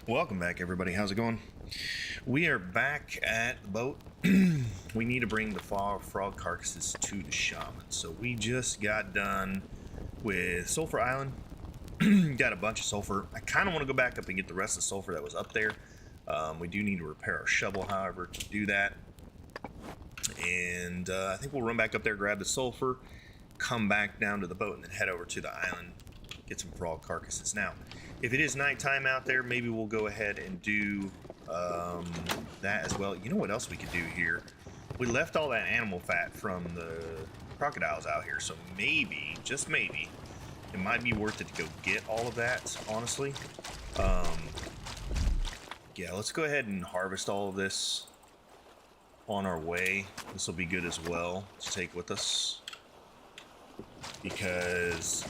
Welcome back, everybody. How's it going? We are back at the boat. We need to bring the frog carcasses to the shaman. So we just got done with Sulfur Island. Got a bunch of sulfur. I kind of want to go back up and get the rest of the sulfur that was up there. We do need to repair our shovel, however, to do that. And I think we'll run back up there, grab the sulfur, come back down to the boat, and then head over to the island, get some frog carcasses. Now, if it is nighttime out there, maybe we'll go ahead and do that as well. You know what else we could do here? We left all that animal fat from the crocodiles out here, so maybe, just maybe, it might be worth it to go get all of that, honestly. Yeah, let's go ahead and harvest all of this on our way. This will be good as well to take with us, because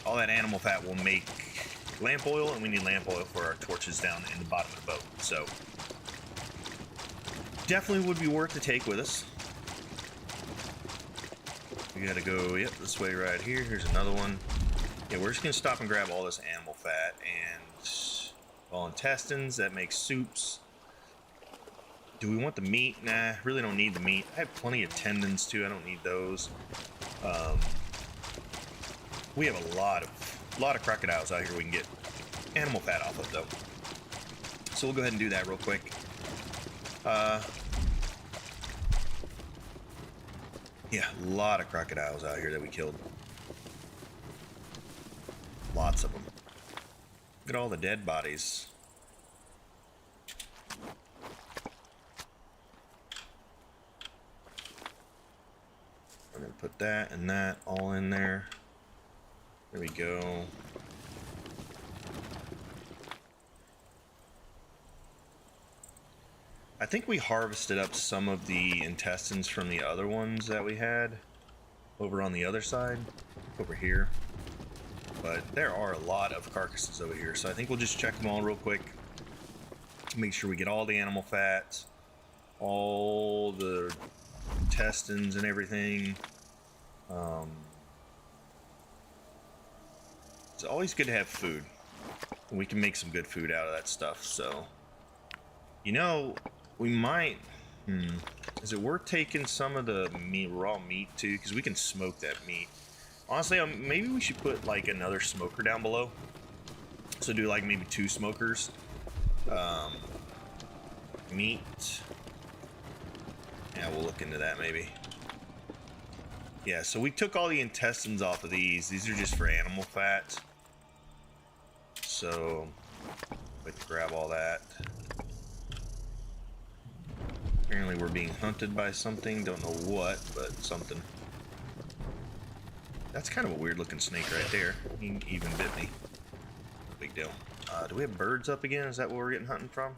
all that animal fat will make lamp oil, and we need lamp oil for our torches down in the bottom of the boat. So definitely would be worth to take with us. We gotta go, yep, this way right here. Here's another one. Yeah, we're just gonna stop and grab all this animal fat and all intestines. That makes soups. Do we want the meat? Nah, really don't need the meat. I have plenty of tendons too. I don't need those. We have a lot of crocodiles out here we can get animal fat off of, though. So we'll go ahead and do that real quick. Yeah, a lot of crocodiles out here that we killed. Lots of them. Look at all the dead bodies. I'm gonna put that and that all in there. There we go. I think we harvested up some of the intestines from the other ones that we had over on the other side, over here. But there are a lot of carcasses over here, so I think we'll just check them all real quick. Make sure we get all the animal fat, all the intestines and everything. It's always good to have food. We can make some good food out of that stuff. So, you know, we might. Is it worth taking some of the raw meat too? Because we can smoke that meat. Honestly, maybe we should put like another smoker down below. So do like maybe 2 smokers. Meat. Yeah, we'll look into that maybe. Yeah, so we took all the intestines off of these. These are just for animal fat. So, we can grab all that. Apparently we're being hunted by something. Don't know what, but something. That's kind of a weird looking snake right there. He even bit me. No big deal. Do we have birds up again? Is that what we're getting hunting from?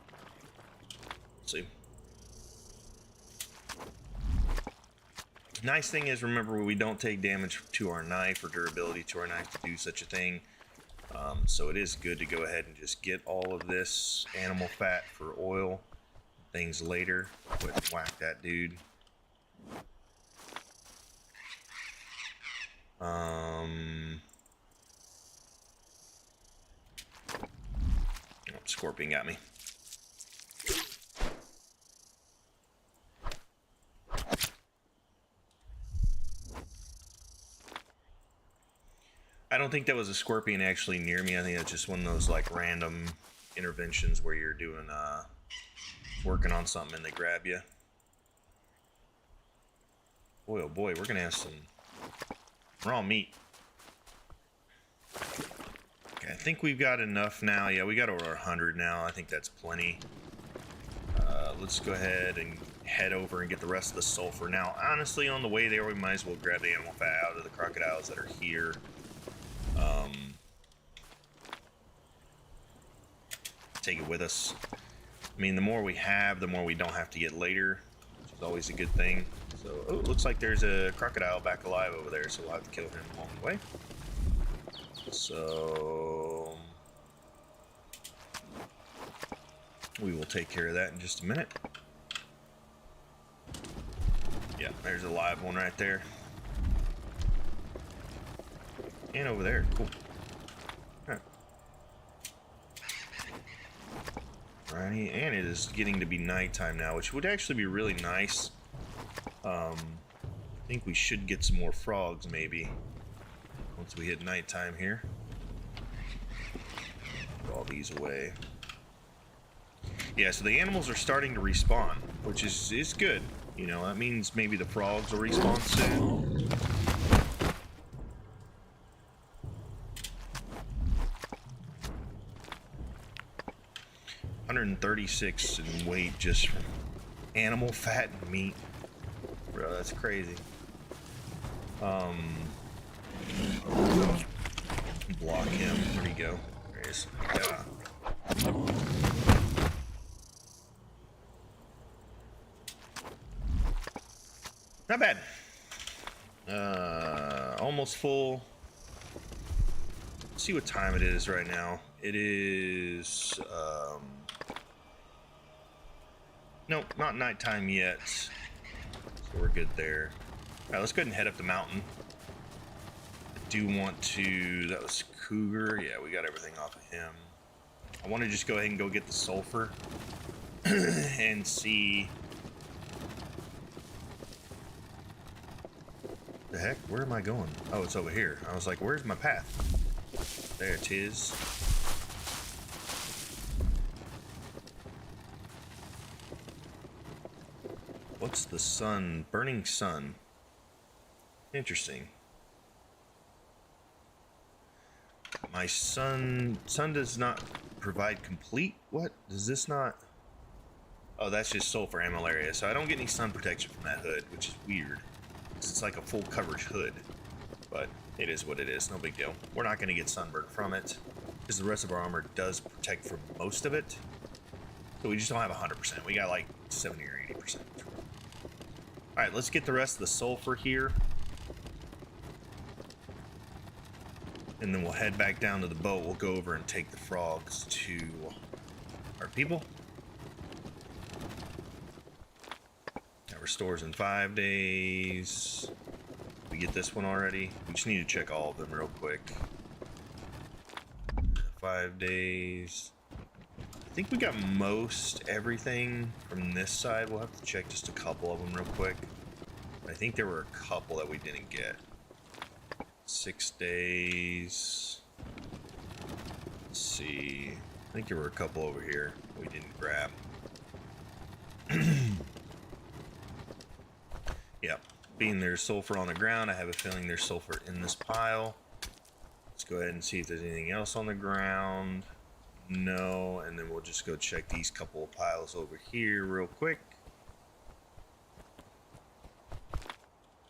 Let's see. Nice thing is, remember, we don't take damage to our knife or durability to our knife to do such a thing. So it is good to go ahead and just get all of this animal fat for oil things later. Go ahead and whack that dude. Scorpion got me. I don't think that was a scorpion actually near me. I think that's just one of those like random interventions where you're doing working on something and they grab you. Boy, oh boy, we're gonna have some raw meat. Okay, I think we've got enough now. Yeah, we got over 100 now. I think that's plenty. Let's go ahead and head over and get the rest of the sulfur. Now, honestly, on the way there, we might as well grab the animal fat out of the crocodiles that are here. Take it with us. I mean, the more we have, the more we don't have to get later, which is always a good thing. So, oh, it looks like there's a crocodile back alive over there, so we'll have to kill him along the way. So, we will take care of that in just a minute. Yeah, there's a live one right there. And over there, cool. Alright. Alrighty, and it is getting to be nighttime now, which would actually be really nice. I think we should get some more frogs maybe once we hit nighttime here. Put all these away. Yeah, so the animals are starting to respawn, which is good. You know, that means maybe the frogs will respawn soon. $136 in weight just from animal fat and meat. Bro, that's crazy. Block him. Where'd he go? There he is. Yeah. Not bad. Almost full. Let's see what time it is right now. It is nope, not nighttime yet. So we're good there. Alright, let's go ahead and head up the mountain. I do want to, that was Cougar. Yeah, we got everything off of him. I want to just go ahead and go get the sulfur and see. The heck? Where am I going? Oh, it's over here. I was like, where's my path? There it is. What's the sun? Burning sun. Interesting. My sun does not provide complete. What? Does this not? Oh, that's just sulfur and malaria. So I don't get any sun protection from that hood, which is weird. It's like a full coverage hood, but it is what it is. No big deal. We're not going to get sunburn from it because the rest of our armor does protect from most of it. So we just don't have 100%. We got like 70 or 80%. All right, let's get the rest of the sulfur here. And then we'll head back down to the boat. We'll go over and take the frogs to our people. That restores in 5 days. We get this one already. We just need to check all of them real quick. 5 days. I think we got most everything from this side. We'll have to check just a couple of them real quick. I think there were a couple that we didn't get. 6 days. Let's see. I think there were a couple over here we didn't grab. Yep. Being there's sulfur on the ground, I have a feeling there's sulfur in this pile. Let's go ahead and see if there's anything else on the ground. No, and then we'll just go check these couple of piles over here real quick.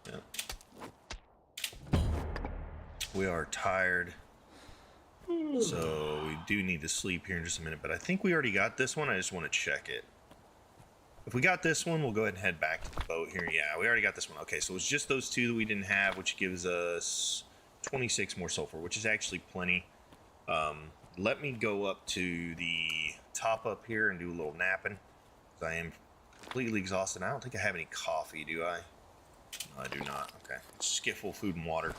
Yep. We are tired, so we do need to sleep here in just a minute, but I think we already got this one. I just want to check it. If we got this one, we'll go ahead and head back to the boat here. Yeah, we already got this one. Okay, so it's just those two that we didn't have, which gives us 26 more sulfur, which is actually plenty. Let me go up to the top up here and do a little napping, because I am completely exhausted. I don't think I have any coffee, do I? No, I do not. Okay, let's just get full food and water.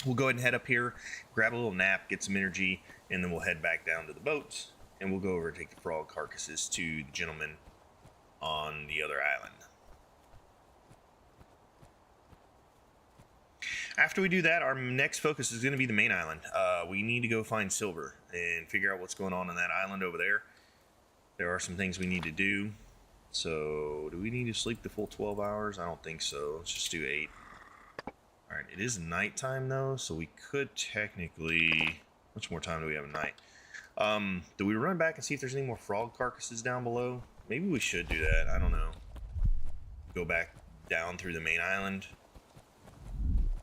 We'll go ahead and head up here, grab a little nap, get some energy, and then we'll head back down to the boat, and we'll go over and take the frog carcasses to the gentleman on the other island. After we do that, our next focus is going to be the main island. We need to go find silver and figure out what's going on that island over there. There are some things we need to do. So, do we need to sleep the full 12 hours? I don't think so. Let's just do 8. Alright, it is nighttime though, so we could technically... How much more time do we have at night? Do we run back and see if there's any more frog carcasses down below? Maybe we should do that. I don't know. Go back down through the main island.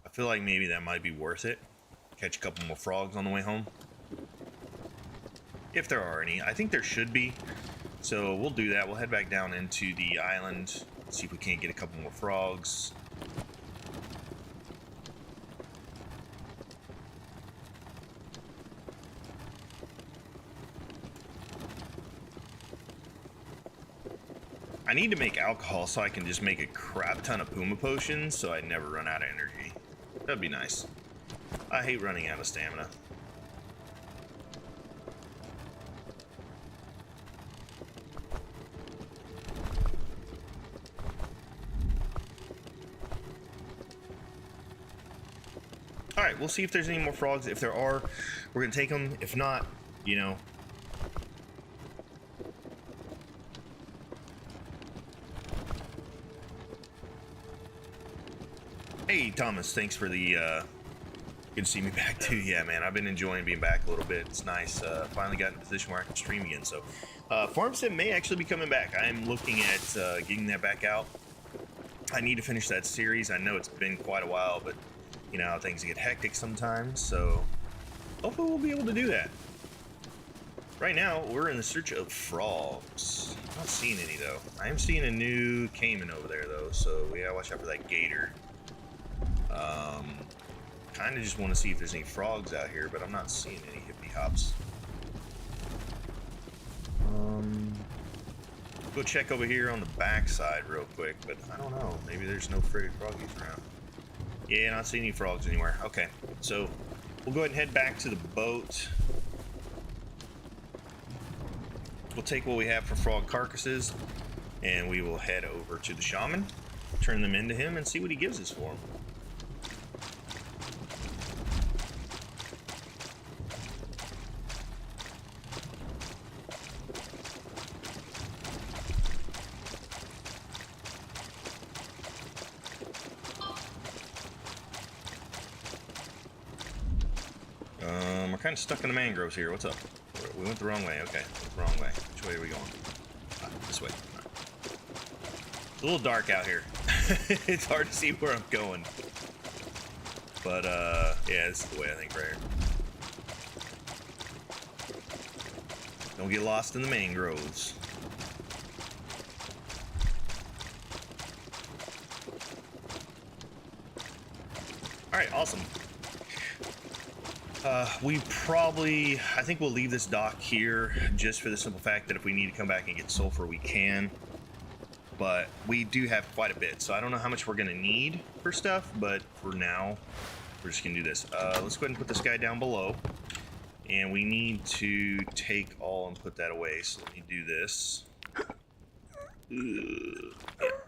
I feel like maybe that might be worth it. Catch a couple more frogs on the way home. If there are any. I think there should be. So we'll do that. We'll head back down into the island. See if we can't get a couple more frogs. I need to make alcohol so I can just make a crap ton of Puma potions so I never run out of energy. That'd be nice. I hate running out of stamina. right, we'll see if there's any more frogs. If there are, we're gonna take them. If not, you know. Hey, Thomas, thanks for the, good to see me back too. Yeah, man, I've been enjoying being back a little bit. It's nice. Finally got in a position where I can stream again. So, Farm Sim may actually be coming back. I'm looking at getting that back out. I need to finish that series. I know it's been quite a while, but you know how things get hectic sometimes. So, hopefully we'll be able to do that. Right now, we're in the search of frogs. Not seeing any though. I am seeing a new caiman over there though, so we gotta watch out for that gator. Kind of just want to see if there's any frogs out here, but I'm not seeing any hippie hops. Go check over here on the back side real quick, but I don't know. Maybe there's no friggin' froggies around. Yeah, not seeing any frogs anywhere. Okay, so we'll go ahead and head back to the boat. We'll take what we have for frog carcasses, and we will head over to the shaman, turn them into him, and see what he gives us for them. We're kind of stuck in the mangroves here. What's up? We went the wrong way. Okay, the wrong way. Which way are we going? This way. It's a little dark out here. It's hard to see where I'm going. But, yeah, this is the way, I think, right here. Don't get lost in the mangroves. Alright, awesome. I think we'll leave this dock here just for the simple fact that if we need to come back and get sulfur, we can. But we do have quite a bit, so I don't know how much we're going to need for stuff, but for now, we're just going to do this. Let's go ahead and put this guy down below. And we need to take all and put that away, so let me do this. Yeah,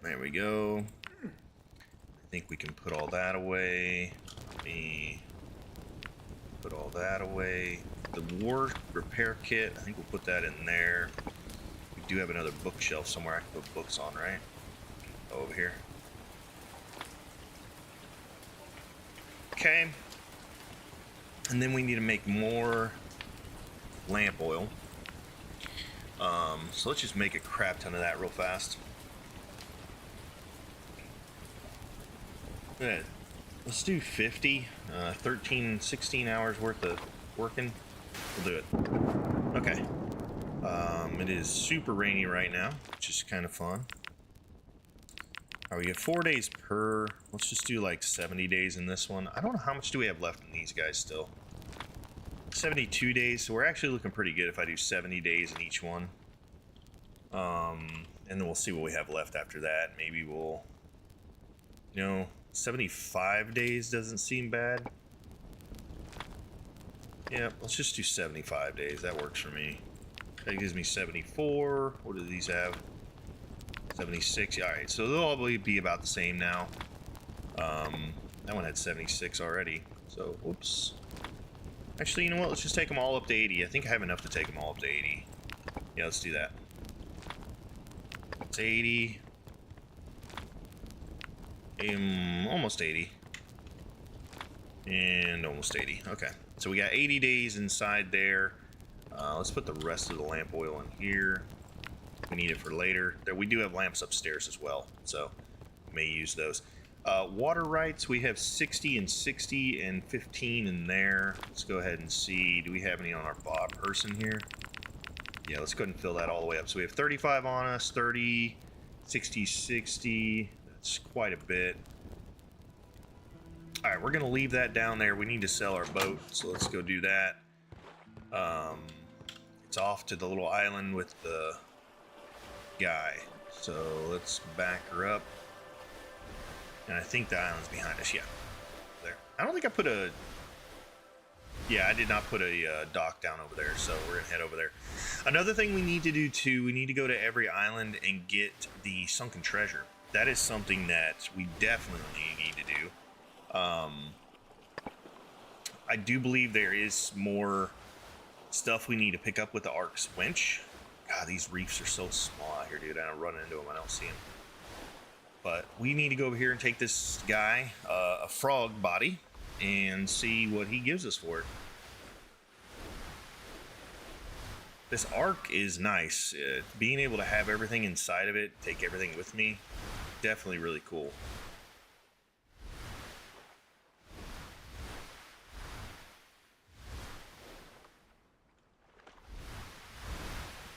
there we go. I think we can put all that away. Let me put all that away. The war repair kit, I think we'll put that in there. We do have another bookshelf somewhere I can put books on, right? Oh, over here. Okay. And then we need to make more lamp oil. So let's just make a crap ton of that real fast. Good. Let's do 50, 13, 16 hours worth of working. We'll do it. Okay. It is super rainy right now, which is kind of fun. All right, we get 4 days per. Let's just do like 70 days in this one. I don't know how much do we have left in these guys still. 72 days, so we're actually looking pretty good if I do 70 days in each one. And then we'll see what we have left after that. Maybe we'll, you know, 75 days doesn't seem bad. Yeah, let's just do 75 days. That works for me. That gives me 74. What do these have? 76. All right, so they'll all be about the same now. That one had 76 already. So, whoops. Actually, you know what? Let's just take them all up to 80. I think I have enough to take them all up to 80. Yeah, let's do that. It's 80. Almost 80. And almost 80. Okay. So we got 80 days inside there. Let's put the rest of the lamp oil in here. We need it for later. We do have lamps upstairs as well, so we may use those. Water rights, we have 60 and 60 and 15 in there. Let's go ahead and see. Do we have any on our Bob person here? Yeah, let's go ahead and fill that all the way up. So we have 35 on us, 30, 60, 60. That's quite a bit. All right, we're going to leave that down there. We need to sell our boat, so let's go do that. It's off to the little island with the guy. So let's back her up. And I think the island's behind us. Yeah, there. I don't think I put a... Yeah, I did not put a dock down over there, so we're going to head over there. Another thing we need to do, too, we need to go to every island and get the sunken treasure. That is something that we definitely need to do. I do believe there is more stuff we need to pick up with the Arc's winch. God, these reefs are so small out here, dude. I don't run into them. I don't see them. But we need to go over here and take this guy, a frog body, and see what he gives us for it. This Arc is nice. Being able to have everything inside of it, take everything with me, definitely really cool.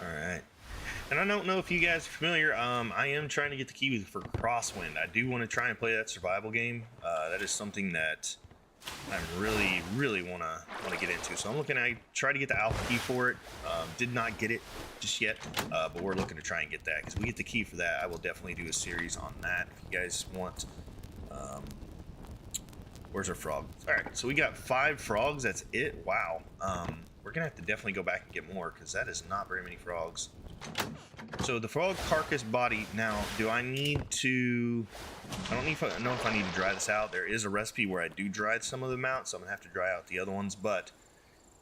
Alright. And I don't know if you guys are familiar, I am trying to get the key for Crosswind. I do want to try and play that survival game. That is something that I really want to get into. So I'm looking at try to get the alpha key for it. Did not get it just yet, but we're looking to try and get that. Because we get the key for that, I will definitely do a series on that if you guys want. Where's our frog? All right, so we got 5 frogs. That's it. Wow. We're gonna have to definitely go back and get more because that is not very many frogs. So the frog carcass body. Now, do I need to? I don't know if I need to dry this out. There is a recipe where I do dry some of them out, so I'm gonna have to dry out the other ones. But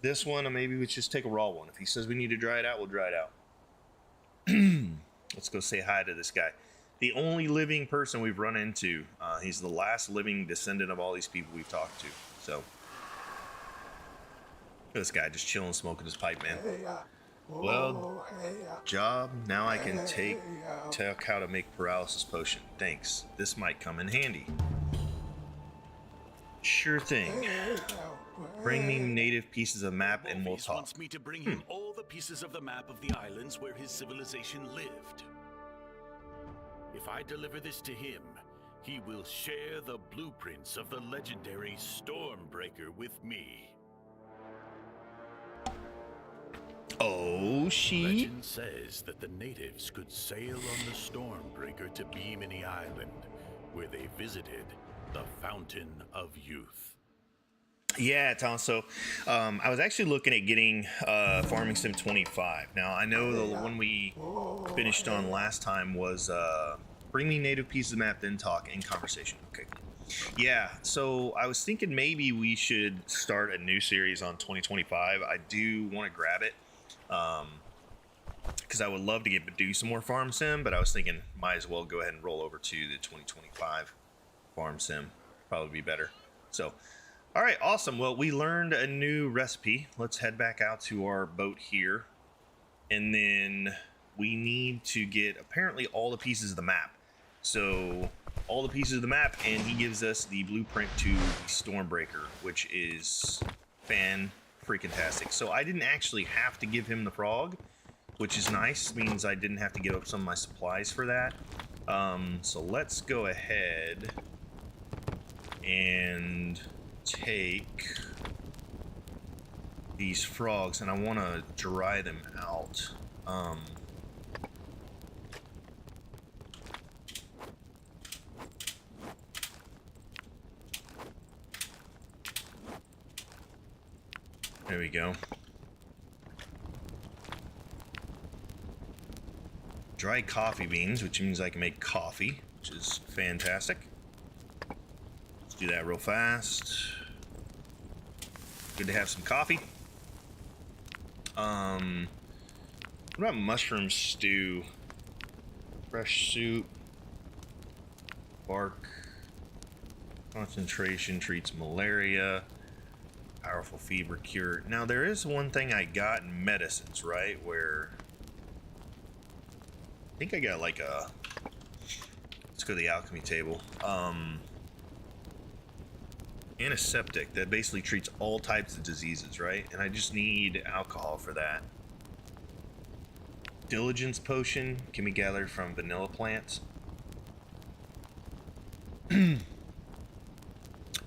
this one, maybe we just take a raw one. If he says we need to dry it out, we'll dry it out. Let's go say hi to this guy. The only living person we've run into. He's the last living descendant of all these people we've talked to. So this guy just chilling, smoking his pipe, man. Well, job. Now I can tell how to make paralysis potion. Thanks. This might come in handy. Sure thing. Bring me native pieces of map and we'll talk. Wants me to bring him all the pieces of the map of the islands where his civilization lived. If I deliver this to him, he will share the blueprints of the legendary Stormbreaker with me. Oh, Legend says that the natives could sail on the Stormbreaker to Bimini Island, where they visited the Fountain of Youth. Yeah, Tom. So I was actually looking at getting Farming Sim 25. Now, I know the one we finished on last time was bring me native pieces of map, then talk in conversation. Okay. Yeah, so I was thinking maybe we should start a new series on 2025. I do want to grab it. Because I would love to do some more Farm Sim, but I was thinking might as well go ahead and roll over to the 2025 Farm Sim. Probably be better. So, all right, awesome. Well, we learned a new recipe. Let's head back out to our boat here. And then we need to get apparently all the pieces of the map. So, all the pieces of the map, and he gives us the blueprint to the Stormbreaker, which is fan-freaking-tastic. So, I didn't actually have to give him the frog, which is nice. Means I didn't have to give up some of my supplies for that. So let's go ahead and take these frogs, and I want to dry them out. There we go. Dry coffee beans, which means I can make coffee, which is fantastic. Let's do that real fast. Good to have some coffee. What about mushroom stew? Fresh soup. Bark. Concentration treats malaria. Powerful fever cure. Now there is one thing I got in medicines, right? Where I think I got like a, let's go to the alchemy table. Antiseptic that basically treats all types of diseases, right? And I just need alcohol for that. Diligence potion can be gathered from vanilla plants.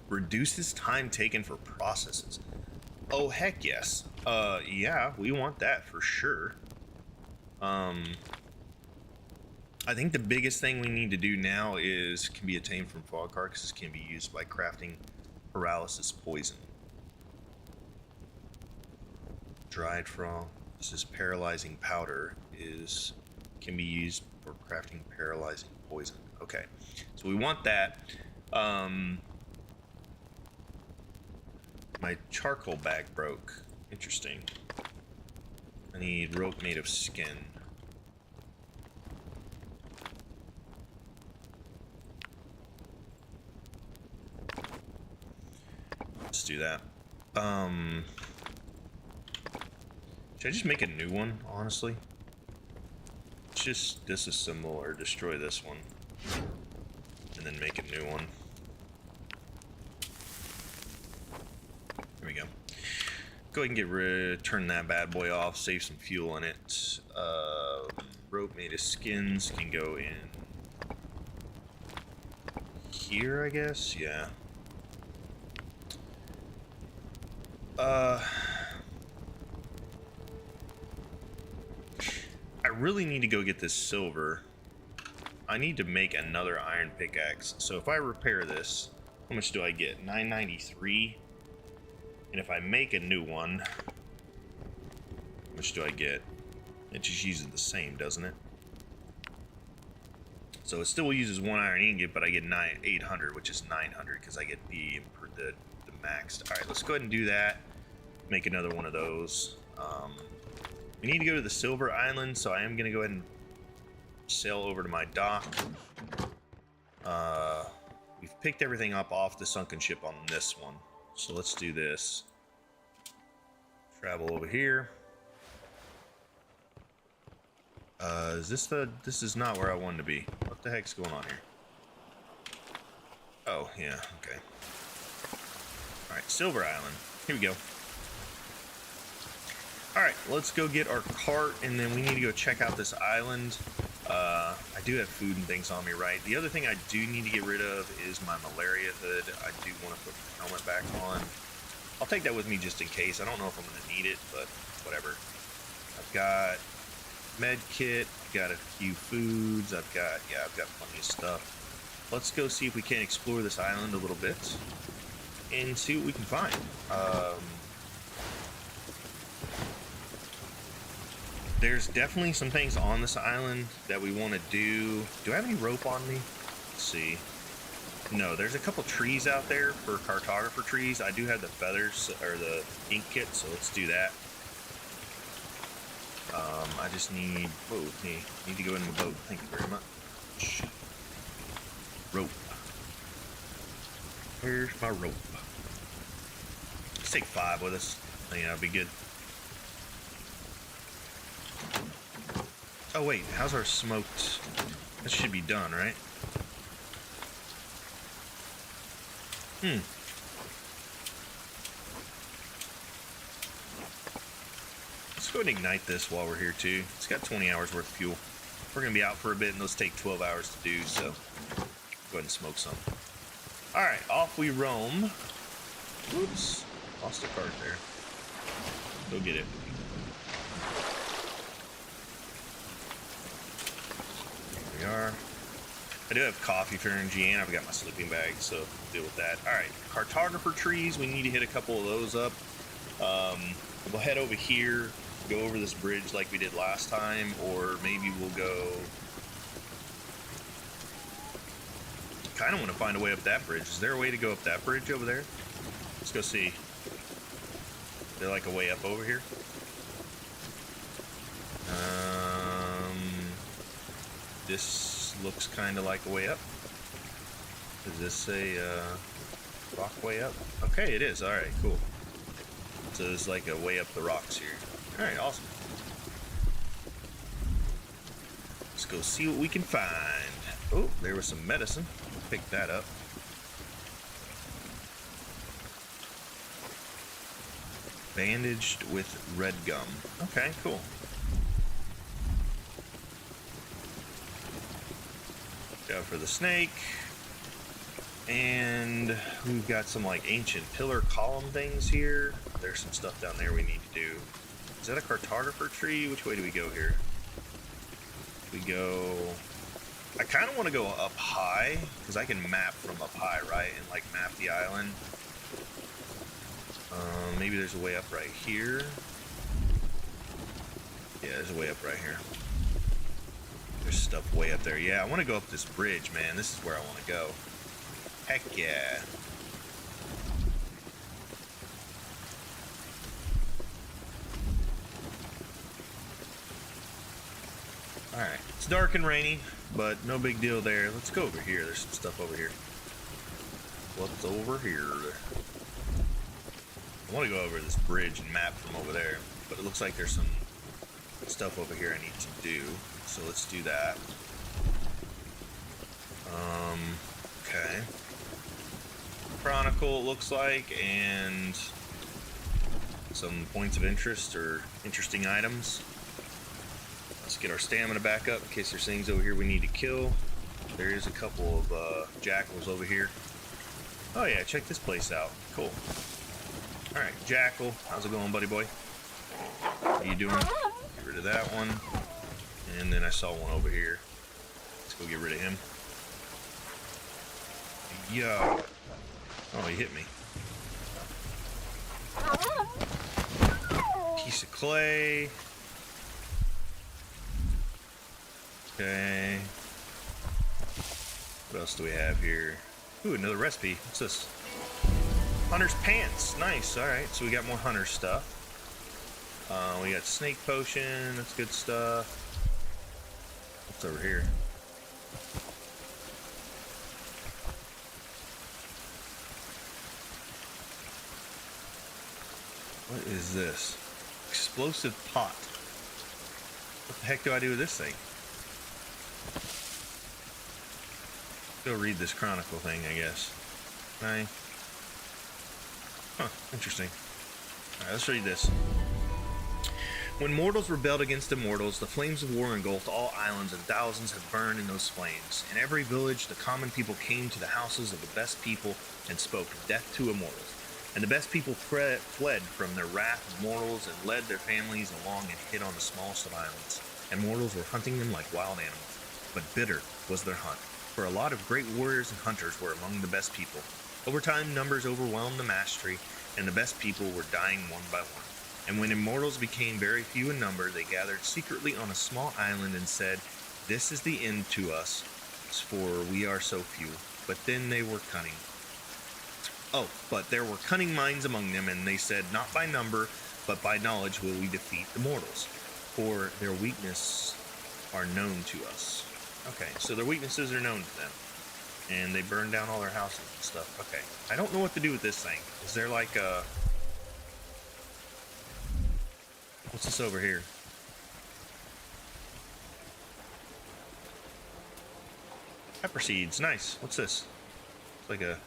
Reduces time taken for processes. Oh, heck yes. Yeah, we want that for sure. I think the biggest thing we need to do now is can be attained from frog carcasses, can be used by crafting paralysis poison. Dried frog. This is paralyzing powder can be used for crafting paralyzing poison. Okay, so we want that. My charcoal bag broke. Interesting. I need rope made of skin. Let's do that. Should I just make a new one, honestly? Just disassemble or destroy this one. And then make a new one. There we go. Go ahead and turn that bad boy off, save some fuel in it. Rope made of skins can go in here, I guess? Yeah. I really need to go get this silver. I need to make another iron pickaxe. So if I repair this, how much do I get? 993. And if I make a new one, how much do I get? It just uses the same, doesn't it? So it still uses one iron ingot, but I get 800, which is 900 because I get the maxed. All right, let's go ahead and do that. Make another one of those. We need to go to the Silver Island, so I am going to go ahead and sail over to my dock. We've picked everything up off the sunken ship on this one. So let's do this. Travel over here. This is not where I wanted to be. What the heck's going on here? Oh, yeah, okay. Alright, Silver Island. Here we go. Alright, let's go get our cart, and then we need to go check out this island. I do have food and things on me, right? The other thing I do need to get rid of is my malaria hood. I do want to put the helmet back on. I'll take that with me just in case. I don't know if I'm going to need it, but whatever. I've got med kit, got a few foods, I've got plenty of stuff. Let's go see if we can explore this island a little bit and see what we can find. There's definitely some things on this island that we want to do. Do I have any rope on me? Let's see. No, there's a couple trees out there for cartographer trees. I do have the feathers or the ink kit, so let's do that. I just need need to go in the boat. Thank you very much. Rope. Where's my rope? Let's take 5 with us. I think that'll be good. Oh wait, how's our smoked? That should be done, right? Let's go ahead and ignite this while we're here too. It's got 20 hours worth of fuel. We're gonna be out for a bit and those take 12 hours to do, so go ahead and smoke some. Alright, off we roam. Oops, lost a cart there. Go get it. Here we are. I do have coffee for energy and I've got my sleeping bag, so deal with that. Alright, cartographer trees, we need to hit a couple of those up. We'll head over here, go over this bridge like we did last time, or maybe we'll go... kind of want to find a way up that bridge. Is there a way to go up that bridge over there? Let's go see. Is there like a way up over here? This looks kind of like a way up. Is this a rock way up? Okay, it is. Alright, cool. So there's like a way up the rocks here. Alright, awesome. Let's go see what we can find. Oh, there was some medicine. Pick that up. Bandaged with red gum. Okay, cool. Go for the snake. And we've got some like ancient pillar column things here. There's some stuff down there we need to do. Is that a cartographer tree? Which way do we go here? We go... I kind of want to go up high, because I can map from up high, right? And like map the island. Maybe there's a way up right here. Yeah, there's a way up right here. There's stuff way up there. Yeah, I want to go up this bridge, man. This is where I want to go. Heck yeah. It's dark and rainy, but no big deal there. Let's go over here. There's some stuff over here. What's over here? I want to go over this bridge and map from over there, but it looks like there's some stuff over here I need to do. So let's do that. Okay. Chronicle, it looks like, and some points of interest or interesting items. Let's get our stamina back up in case there's things over here we need to kill. There is a couple of jackals over here. Oh yeah, check this place out. Cool. Alright, jackal. How's it going, buddy boy? What are you doing? Get rid of that one. And then I saw one over here. Let's go get rid of him. Yo. Oh, he hit me. Piece of clay. Okay. What else do we have here? Ooh, another recipe. What's this? Hunter's pants. Nice. Alright, so we got more hunter stuff. We got snake potion. That's good stuff. What's over here? What is this? Explosive pot. What the heck do I do with this thing? Go read this chronicle thing, I guess. Right. Huh, interesting. Alright, let's read this. When mortals rebelled against immortals, the flames of war engulfed all islands, and thousands have burned in those flames. In every village, the common people came to the houses of the best people and spoke death to immortals. And the best people fled from their wrath of mortals and led their families along and hid on the smallest of islands. And mortals were hunting them like wild animals. But bitter was their hunt, for a lot of great warriors and hunters were among the best people. Over time, numbers overwhelmed the mastery, and the best people were dying one by one. And when immortals became very few in number, they gathered secretly on a small island and said, "This is the end to us, for we are so few." But then they were cunning. But there were cunning minds among them, and they said, "Not by number, but by knowledge will we defeat the mortals, for their weaknesses are known to us." Okay, so their weaknesses are known to them. And they burned down all their houses and stuff. Okay, I don't know what to do with this thing. Is there like a... What's this over here? Pepper seeds, nice. What's this? It's like a...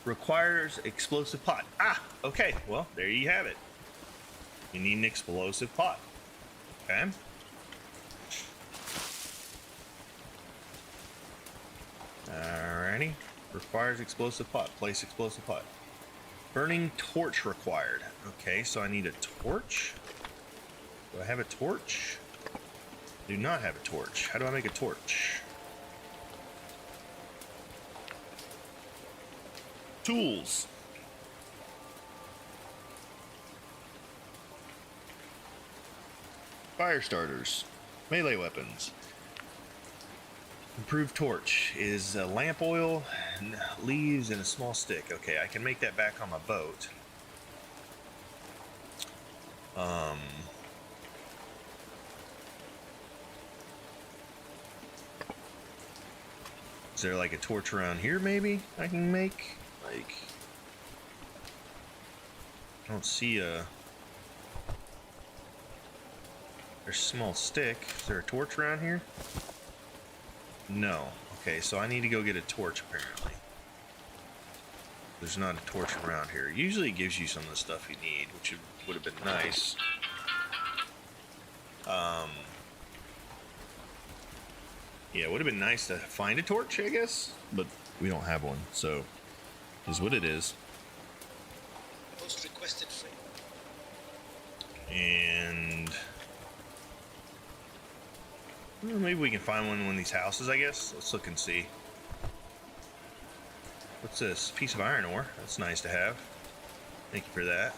Requires explosive pot. Ah, okay, well, there you have it. You need an explosive pot. Okay. Alrighty. Requires explosive pot. Place explosive pot. Burning torch required. Okay, so I need a torch. Do I have a torch? Do not have a torch. How do I make a torch? Tools. Fire starters. Melee weapons. Improved torch is lamp oil, leaves, and a small stick. Okay, I can make that back on my boat. Is there like a torch around here maybe I can make? Like, I don't see a... There's a small stick. Is there a torch around here? No. Okay, so I need to go get a torch apparently. There's not a torch around here. Usually it gives you some of the stuff you need, which would have been nice. Yeah, it would have been nice to find a torch, I guess, but we don't have one, so is what it is. Most requested frame. And well, maybe we can find one in one of these houses, I guess. Let's look and see. What's this? Piece of iron ore. That's nice to have. Thank you for that.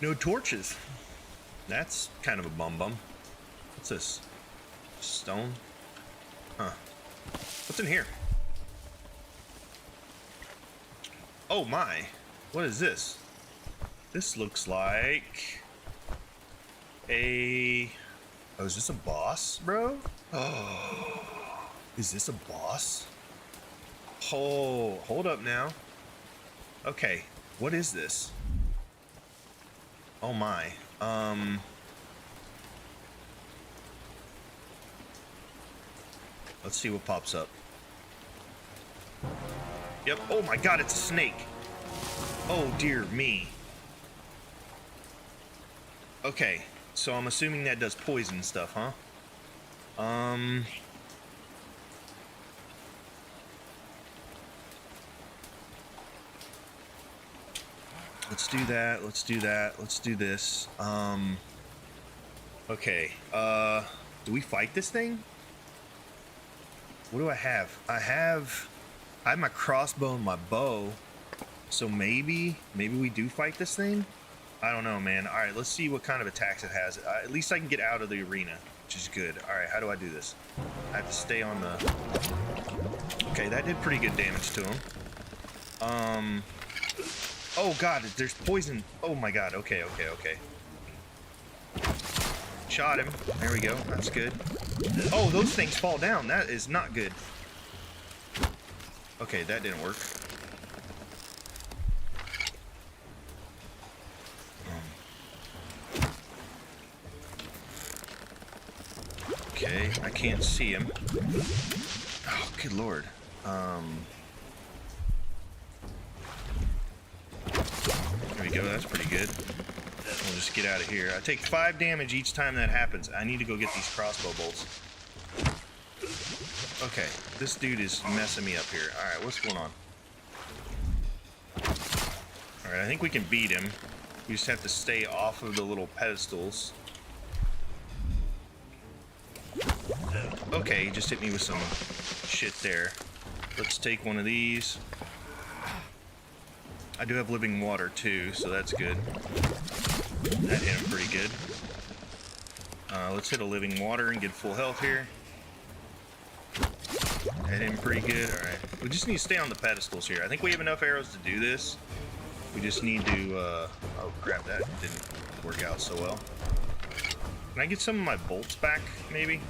No torches. That's kind of a bum. What's this? Stone? Huh. What's in here? Oh my. What is this? This looks like a... Oh, is this a boss, bro? Oh, is this a boss? Oh, hold up now. Okay, what is this? Oh my. Let's see what pops up. Yep. Oh my god, it's a snake. Oh dear me. Okay, so I'm assuming that does poison stuff, huh? Let's do that. Let's do that. Let's do this. Okay. Do we fight this thing? What do I have? I have my crossbow and my bow. So maybe we do fight this thing? I don't know, man. All right, let's see what kind of attacks it has. At least I can get out of the arena, which is good. All right, how do I do this? I have to stay on the... Okay, that did pretty good damage to him. Oh god, there's poison. Oh my god. Okay. Shot him. There we go. That's good. Oh, those things fall down. That is not good. Okay, that didn't work. Okay, I can't see him. Oh, good lord. There we go, that's pretty good. We'll just get out of here. I take 5 damage each time that happens. I need to go get these crossbow bolts. Okay, this dude is messing me up here. Alright, what's going on? Alright, I think we can beat him. We just have to stay off of the little pedestals. Okay, he just hit me with some shit there. Let's take one of these. I do have living water too, so that's good. That hit him pretty good. Let's hit a living water and get full health here. That hit him pretty good. Alright. We just need to stay on the pedestals here. I think we have enough arrows to do this. We just need to... oh crap, that didn't work out so well. Can I get some of my bolts back, maybe?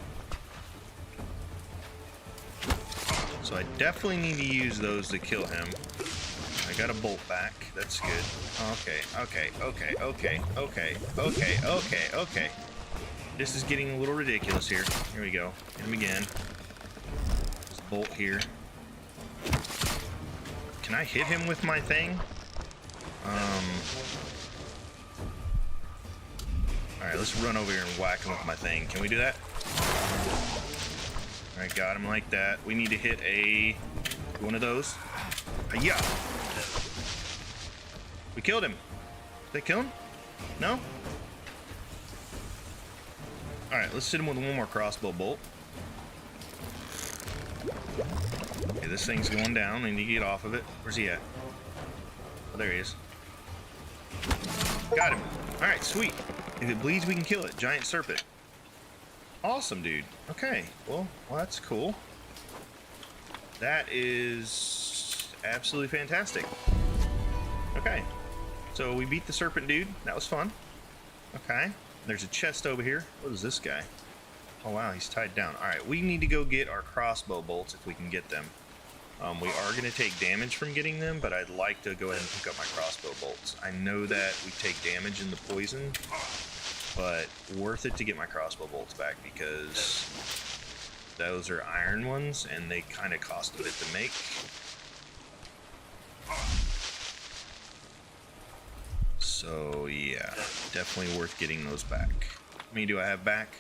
So I definitely need to use those to kill him. I got a bolt back. That's good. Okay. This is getting a little ridiculous here. Here we go. Hit him again. There's a bolt here. Can I hit him with my thing? Alright, let's run over here and whack him with my thing. Can we do that? Alright, got him like that. We need to hit one of those. Yeah. We killed him. Did they kill him? No? Alright, let's hit him with one more crossbow bolt. Okay, this thing's going down. I need to get off of it. Where's he at? Oh, there he is. Got him. Alright, sweet. If it bleeds, we can kill it. Giant serpent. Awesome, dude. Okay, well, that's cool. That is absolutely fantastic. Okay, so we beat the serpent dude. That was fun. Okay, there's a chest over here. What is this guy? Oh wow, he's tied down. Alright, we need to go get our crossbow bolts if we can get them. We are going to take damage from getting them, but I'd like to go ahead and pick up my crossbow bolts. I know that we take damage in the poison, but worth it to get my crossbow bolts back because those are iron ones and they kind of cost a bit to make. So yeah, definitely worth getting those back. How many do I have back?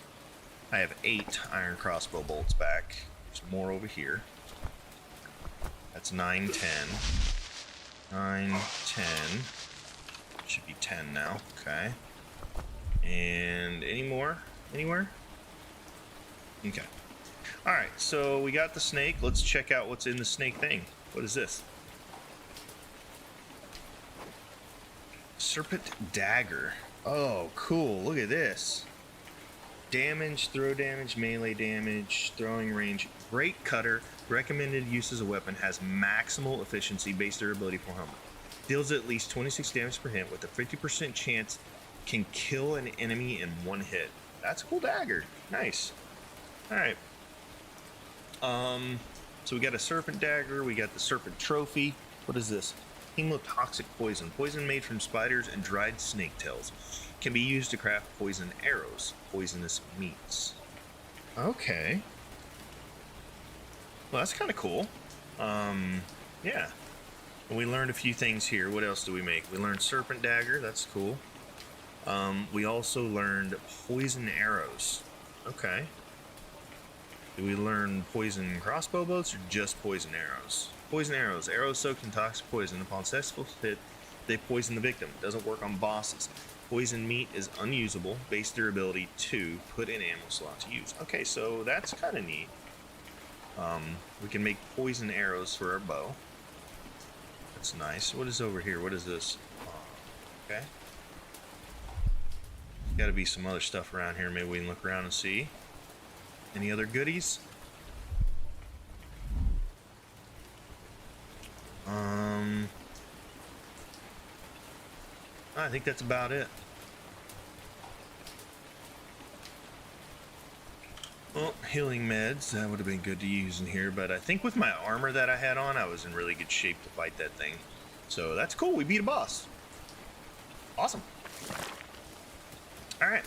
I have 8 iron crossbow bolts back. There's more over here. That's 9, 10. 9, 10. Should be 10 now. Okay. And any more? Anywhere? Okay. Alright, so we got the snake. Let's check out what's in the snake thing. What is this? Serpent dagger. Oh, cool. Look at this. Damage, throw damage, melee damage, throwing range. Great cutter. Recommended use as a weapon. Has maximal efficiency. Base durability 400. Deals at least 26 damage per hit with a 50% chance can kill an enemy in one hit. That's a cool dagger. Nice. Alright. So we got a serpent dagger, we got the serpent trophy. What is this? Hemotoxic poison. Poison made from spiders and dried snake tails. Can be used to craft poison arrows. Poisonous meats. Okay. Well, that's kind of cool. Yeah. We learned a few things here. What else do we make? We learned serpent dagger. That's cool. We also learned poison arrows. Okay. Do we learn poison crossbow bolts or just poison arrows? Poison arrows. Arrows soaked in toxic poison. Upon successful hit, they poison the victim. Doesn't work on bosses. Poison meat is unusable. Base durability 2. Put in ammo slot to use. Okay, so that's kind of neat. We can make poison arrows for our bow. That's nice. What is over here? What is this? Okay. Got to be some other stuff around here. Maybe we can look around and see. Any other goodies? I think that's about it. Well, healing meds, that would have been good to use in here, but I think with my armor that I had on, I was in really good shape to fight that thing. So that's cool, we beat a boss. Awesome. Alright,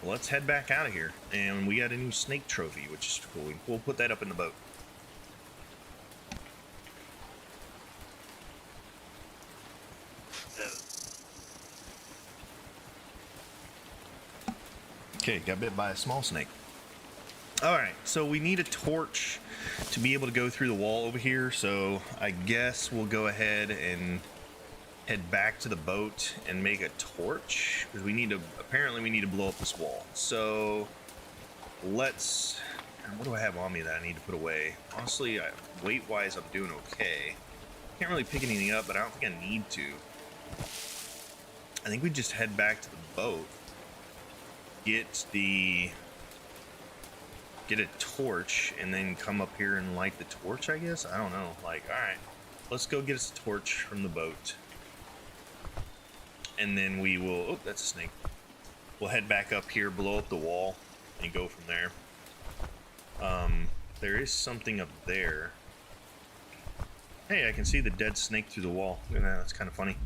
well, let's head back out of here. And we got a new snake trophy, which is cool. We'll put that up in the boat. Okay, got bit by a small snake. Alright, so we need a torch to be able to go through the wall over here, so I guess we'll go ahead and head back to the boat and make a torch, because apparently we need to blow up this wall. So let's, what do I have on me that I need to put away? Honestly, weight wise I'm doing okay. Can't really pick anything up, but I don't think I need to. I think we just head back to the boat, get a torch, and then come up here and light the torch, I guess? I don't know. Like, alright, let's go get us a torch from the boat. And then we will, oh, that's a snake. We'll head back up here, blow up the wall, and go from there. There is something up there. Hey, I can see the dead snake through the wall. Look at that, that's kind of funny.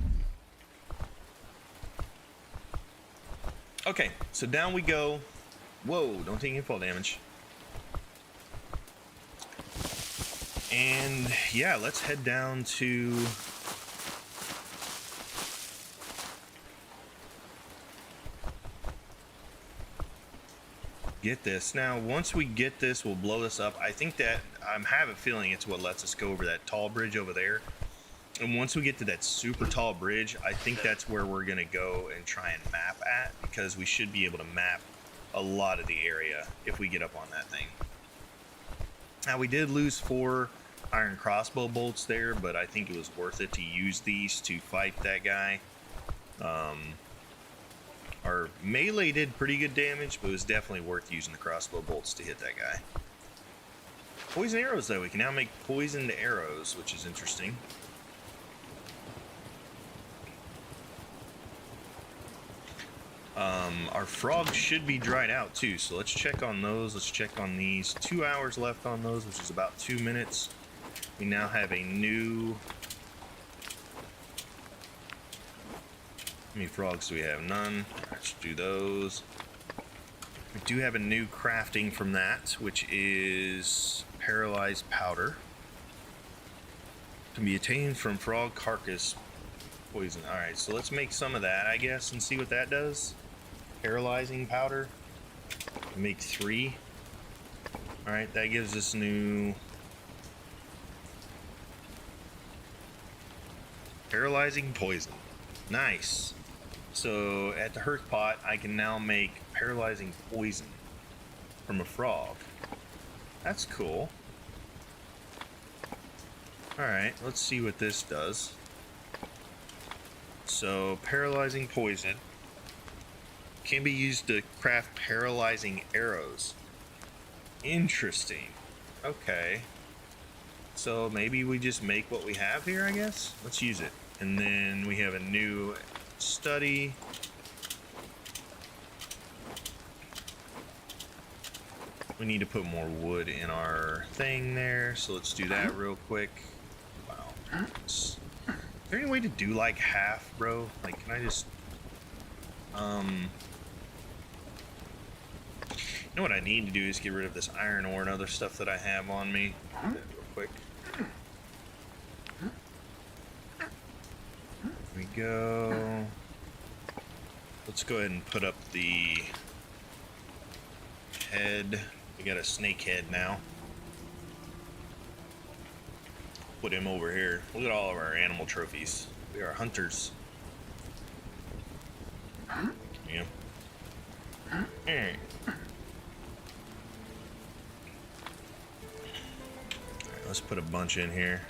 Okay, so down we go. Whoa, don't take any fall damage. And yeah, let's head down to get this. Now, once we get this, we'll blow this up. I think that I have a feeling it's what lets us go over that tall bridge over there. And once we get to that super tall bridge, I think that's where we're gonna go and try and map at, because we should be able to map a lot of the area if we get up on that thing. Now, we did lose 4 iron crossbow bolts there, but I think it was worth it to use these to fight that guy. Our melee did pretty good damage, but it was definitely worth using the crossbow bolts to hit that guy. Poison arrows, though. We can now make poisoned arrows, which is interesting. Our frogs should be dried out too, so let's check on those. Let's check on these. 2 hours left on those, which is about 2 minutes. We now have a new... How many frogs do we have? None. Let's do those. We do have a new crafting from that, which is paralyzed powder. Can be attained from frog carcass poison. Alright, so let's make some of that, I guess, and see what that does. Paralyzing powder. Make 3. Alright, that gives us new paralyzing poison. Nice. So at the hearth pot, I can now make paralyzing poison from a frog. That's cool. Alright, let's see what this does. So, paralyzing poison can be used to craft paralyzing arrows. Interesting. Okay. So maybe we just make what we have here, I guess? Let's use it. And then we have a new study. We need to put more wood in our thing there, so let's do that real quick. Wow. Is there any way to do like half, bro? Like, can I just... You know what I need to do is get rid of this iron ore and other stuff that I have on me. Do that real quick. There we go. Let's go ahead and put up the head. We got a snake head now. Put him over here. Look at all of our animal trophies. We are hunters. Yeah. Alright. Let's put a bunch in here.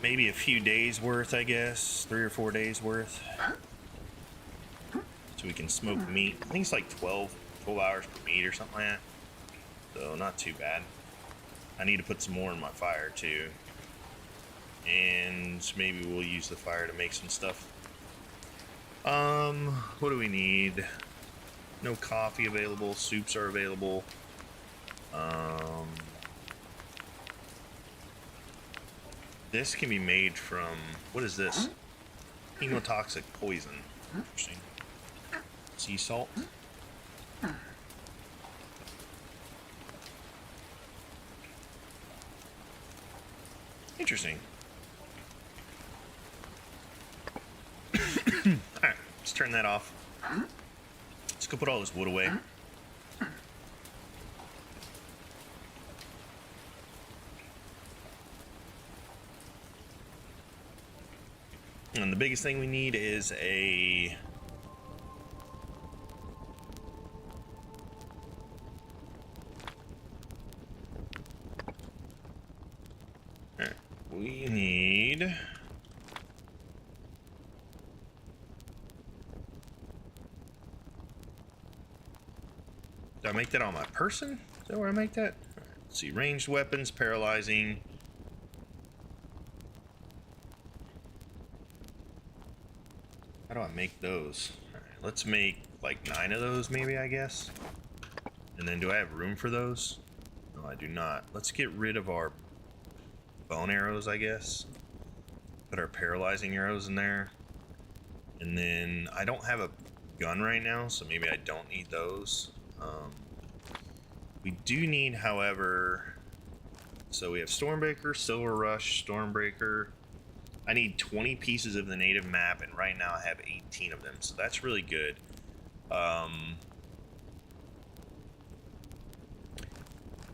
Maybe a few days worth, I guess. 3 or 4 days worth. So we can smoke meat. I think it's like 12 hours per meat or something like that. So not too bad. I need to put some more in my fire too. And maybe we'll use the fire to make some stuff. What do we need? No coffee available. Soups are available. This can be made from, what is this? Hemotoxic poison. Interesting. Sea salt. Interesting. Alright, let's turn that off. Let's go put all this wood away. And the biggest thing we need is a... Alright, we need... Did I make that on my person? Is that where I make that? Right, let's see, ranged weapons, paralyzing. How do I make those? All right, let's make like 9 of those maybe, I guess. And then do I have room for those? No, I do not. Let's get rid of our bone arrows, I guess. Put our paralyzing arrows in there. And then I don't have a gun right now, so maybe I don't need those. We do need, however, so we have Stormbreaker, Silver Rush, Stormbreaker. I need 20 pieces of the native map, and right now I have 18 of them, so that's really good.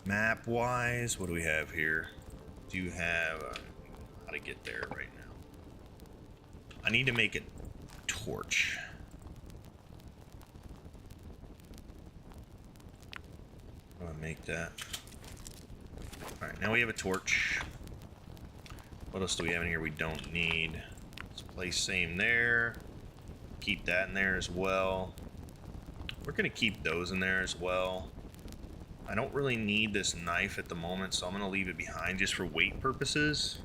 Map-wise, what do we have here? Do you have how to get there right now? I need to make a torch. How do I make that? Alright, now we have a torch. What else do we have in here we don't need? Let's place same there. Keep that in there as well. We're going to keep those in there as well. I don't really need this knife at the moment, so I'm going to leave it behind just for weight purposes.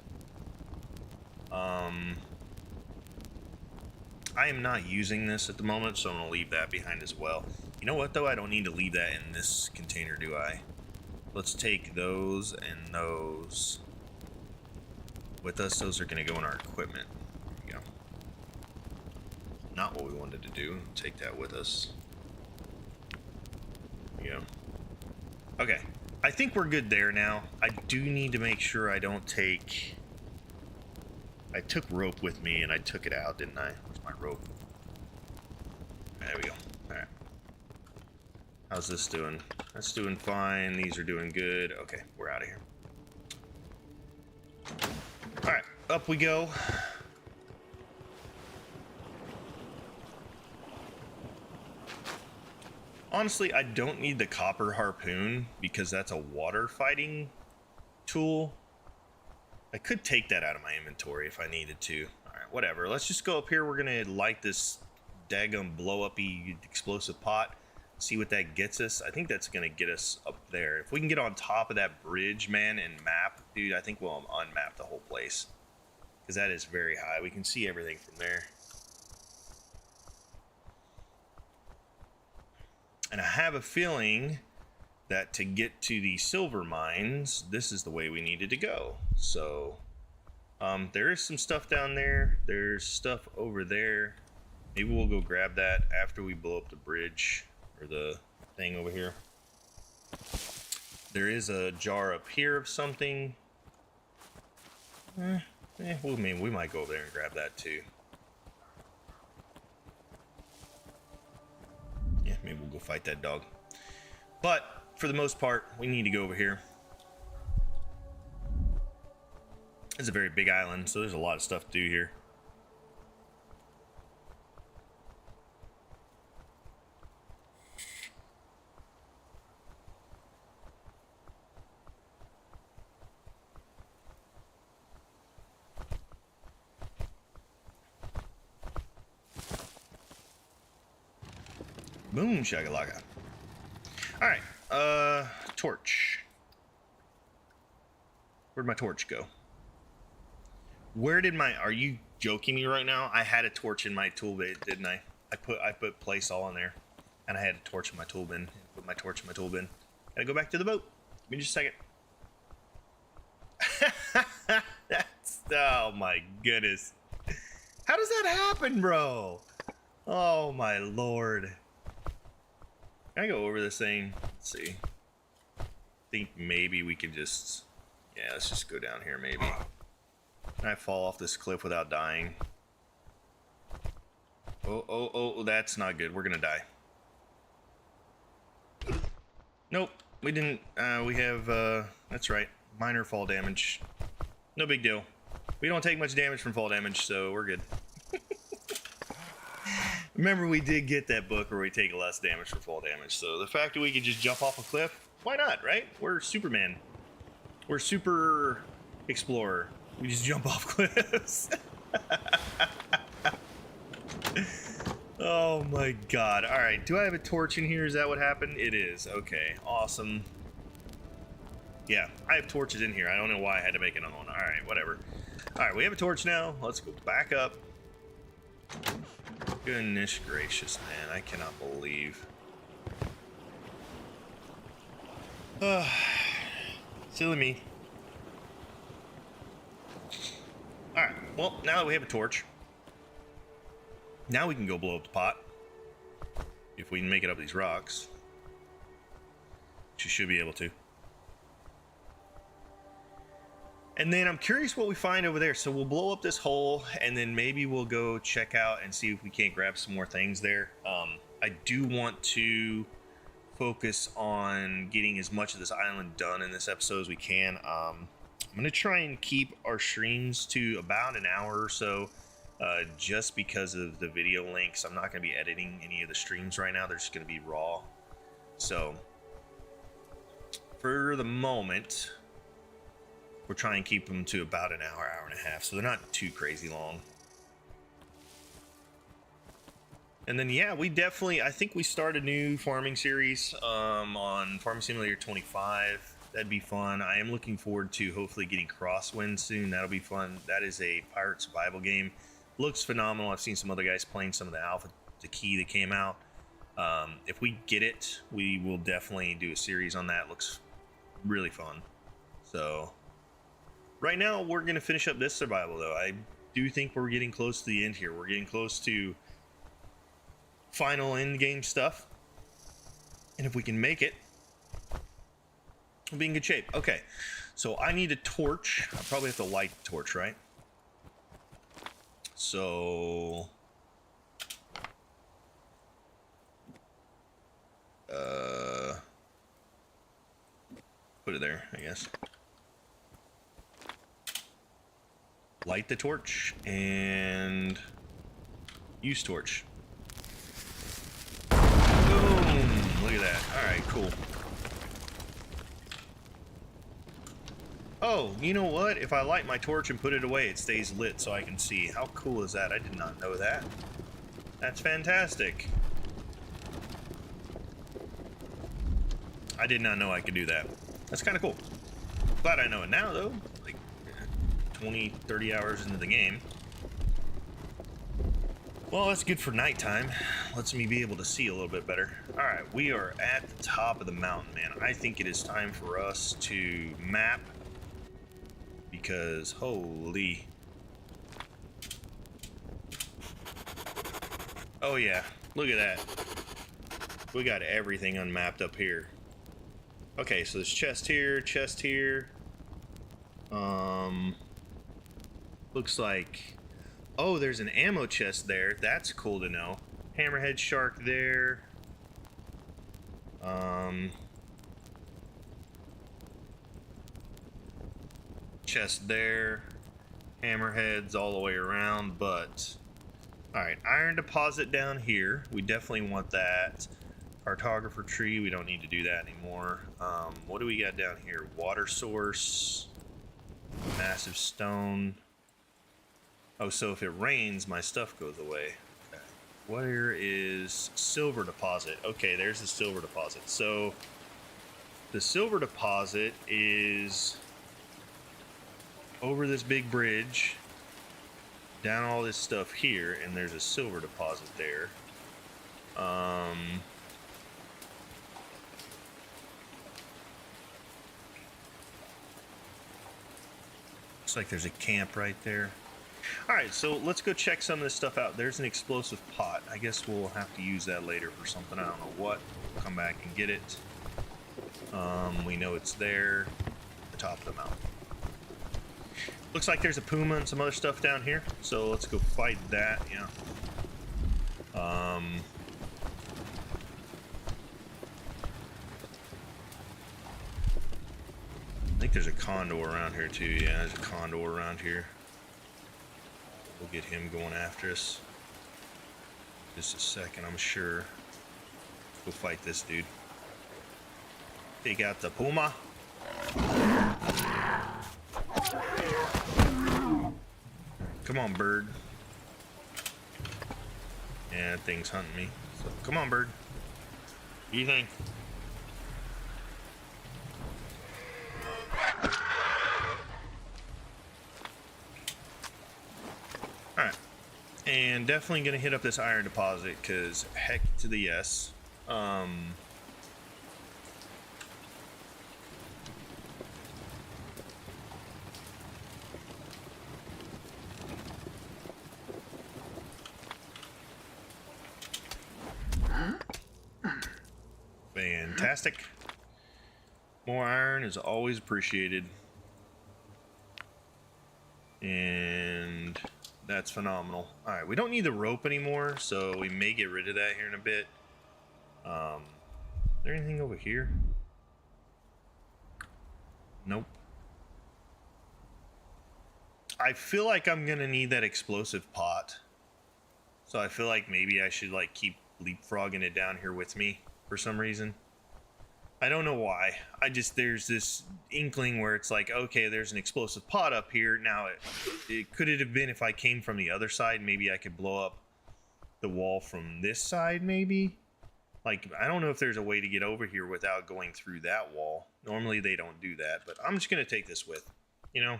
I am not using this at the moment, so I'm going to leave that behind as well. You know what, though? I don't need to leave that in this container, do I? Let's take those and those with us. Those are going to go in our equipment. There we go. Not what we wanted to do. Take that with us. There we go. Okay. I think we're good there now. I do need to make sure I don't take... I took rope with me and I took it out, didn't I? Where's my rope? There we go. Alright. How's this doing? That's doing fine. These are doing good. Okay, we're out of here. Alright, up we go. Honestly, I don't need the copper harpoon because that's a water fighting tool. I could take that out of my inventory if I needed to. Alright, whatever. Let's just go up here. We're going to light this daggum blow-up-y explosive pot. See what that gets us. I think that's going to get us up there. If we can get on top of that bridge, man, and map, dude, I think we'll unmap the whole place. because that is very high. We can see everything from there. And I have a feeling that to get to the silver mines, this is the way we needed to go. So there is some stuff down there. There's stuff over there. Maybe we'll go grab that after we blow up the bridge or the thing over here. There is a jar up here of something. Well, maybe we might go over there and grab that too. Yeah, maybe we'll go fight that dog. But for the most part, we need to go over here. It's a very big island, so there's a lot of stuff to do here. Boom shakalaka. All right, torch. Where'd my torch go? Where did my? Are you joking me right now? I had a torch in my tool bin, didn't I? I put place all in there, and I had a torch in my tool bin. Put my torch in my tool bin. Gotta go back to the boat. Give me just a second. Oh my goodness. How does that happen, bro? Oh my lord. Can I go over this thing? Let's see. I think maybe we can just... Yeah, let's just go down here maybe. Can I fall off this cliff without dying? Oh, that's not good. We're gonna die. Nope, we didn't. We have, that's right, minor fall damage. No big deal. We don't take much damage from fall damage, so we're good. Remember, we did get that book where we take less damage for fall damage, so the fact that we can just jump off a cliff, why not, right? We're Superman. We're super explorer. We just jump off cliffs. Oh my god. Alright, do I have a torch in here? Is that what happened? It is. Okay, awesome. Yeah, I have torches in here. I don't know why I had to make another one. Alright, whatever. Alright, we have a torch now. Let's go back up. Goodness gracious, man. I cannot believe. Silly me. Alright, well, now that we have a torch, now we can go blow up the pot. If we can make it up these rocks. Which you should be able to. And then I'm curious what we find over there. So we'll blow up this hole, and then maybe we'll go check out and see if we can't grab some more things there. I do want to focus on getting as much of this island done in this episode as we can. I'm going to try and keep our streams to about an hour or so, just because of the video links. I'm not going to be editing any of the streams right now. They're just going to be raw. So for the moment, we're trying to keep them to about an hour, hour and a half, so they're not too crazy long. And then, yeah, we definitely, I think we start a new farming series on Farming Simulator 25. That'd be fun. I am looking forward to hopefully getting Crosswind soon. That'll be fun. That is a pirate survival game. Looks phenomenal. I've seen some other guys playing some of the alpha, the key that came out. If we get it, we will definitely do a series on that. Looks really fun. So right now, we're going to finish up this survival, though. I do think we're getting close to the end here. We're getting close to final end game stuff. And if we can make it, we'll be in good shape. Okay, so I need a torch. I probably have to light the torch, right? So put it there, I guess. Light the torch and use torch. Boom! Look at that. All right, cool. Oh, you know what? If I light my torch and put it away, it stays lit so I can see. How cool is that? I did not know that. That's fantastic. I did not know I could do that. That's kind of cool. Glad I know it now, though. Like 20, 30 hours into the game. Well, that's good for nighttime. Lets me be able to see a little bit better. All right, we are at the top of the mountain, man. I think it is time for us to map because holy. Oh yeah, look at that. We got everything unmapped up here. Okay, so there's chest here, chest here. Looks like, oh, there's an ammo chest there. That's cool to know. Hammerhead shark there. Chest there. Hammerheads all the way around, but all right, iron deposit down here. We definitely want that. Cartographer tree, we don't need to do that anymore. What do we got down here? Water source. Massive stone. Oh, so if it rains, my stuff goes away. Okay. Where is silver deposit? Okay, there's the silver deposit. So the silver deposit is over this big bridge, down all this stuff here, and there's a silver deposit there. Looks like there's a camp right there. All right, so let's go check some of this stuff out. There's an explosive pot. I guess we'll have to use that later for something. I don't know what. We'll come back and get it. We know it's there at the top of the mountain. Looks like there's a puma and some other stuff down here. So let's go fight that. Yeah. I think there's a condor around here too. Yeah, there's a condor around here. We'll get him going after us. Just a second, I'm sure. Let's go fight this dude. Take out the puma. Come on, bird. Yeah, that thing's hunting me. So, come on, bird. What do you think? Alright. And definitely going to hit up this iron deposit, because heck to the yes. Fantastic. More iron is always appreciated. And that's phenomenal. All right, we don't need the rope anymore, so we may get rid of that here in a bit. Is there anything over here? Nope. I feel like I'm gonna need that explosive pot. So I feel like maybe I should like keep leapfrogging it down here with me for some reason. I don't know why. There's this inkling where it's like, okay, there's an explosive pot up here. Now, could it have been if I came from the other side? Maybe I could blow up the wall from this side, maybe? Like, I don't know if there's a way to get over here without going through that wall. Normally, they don't do that, but I'm just going to take this with, you know?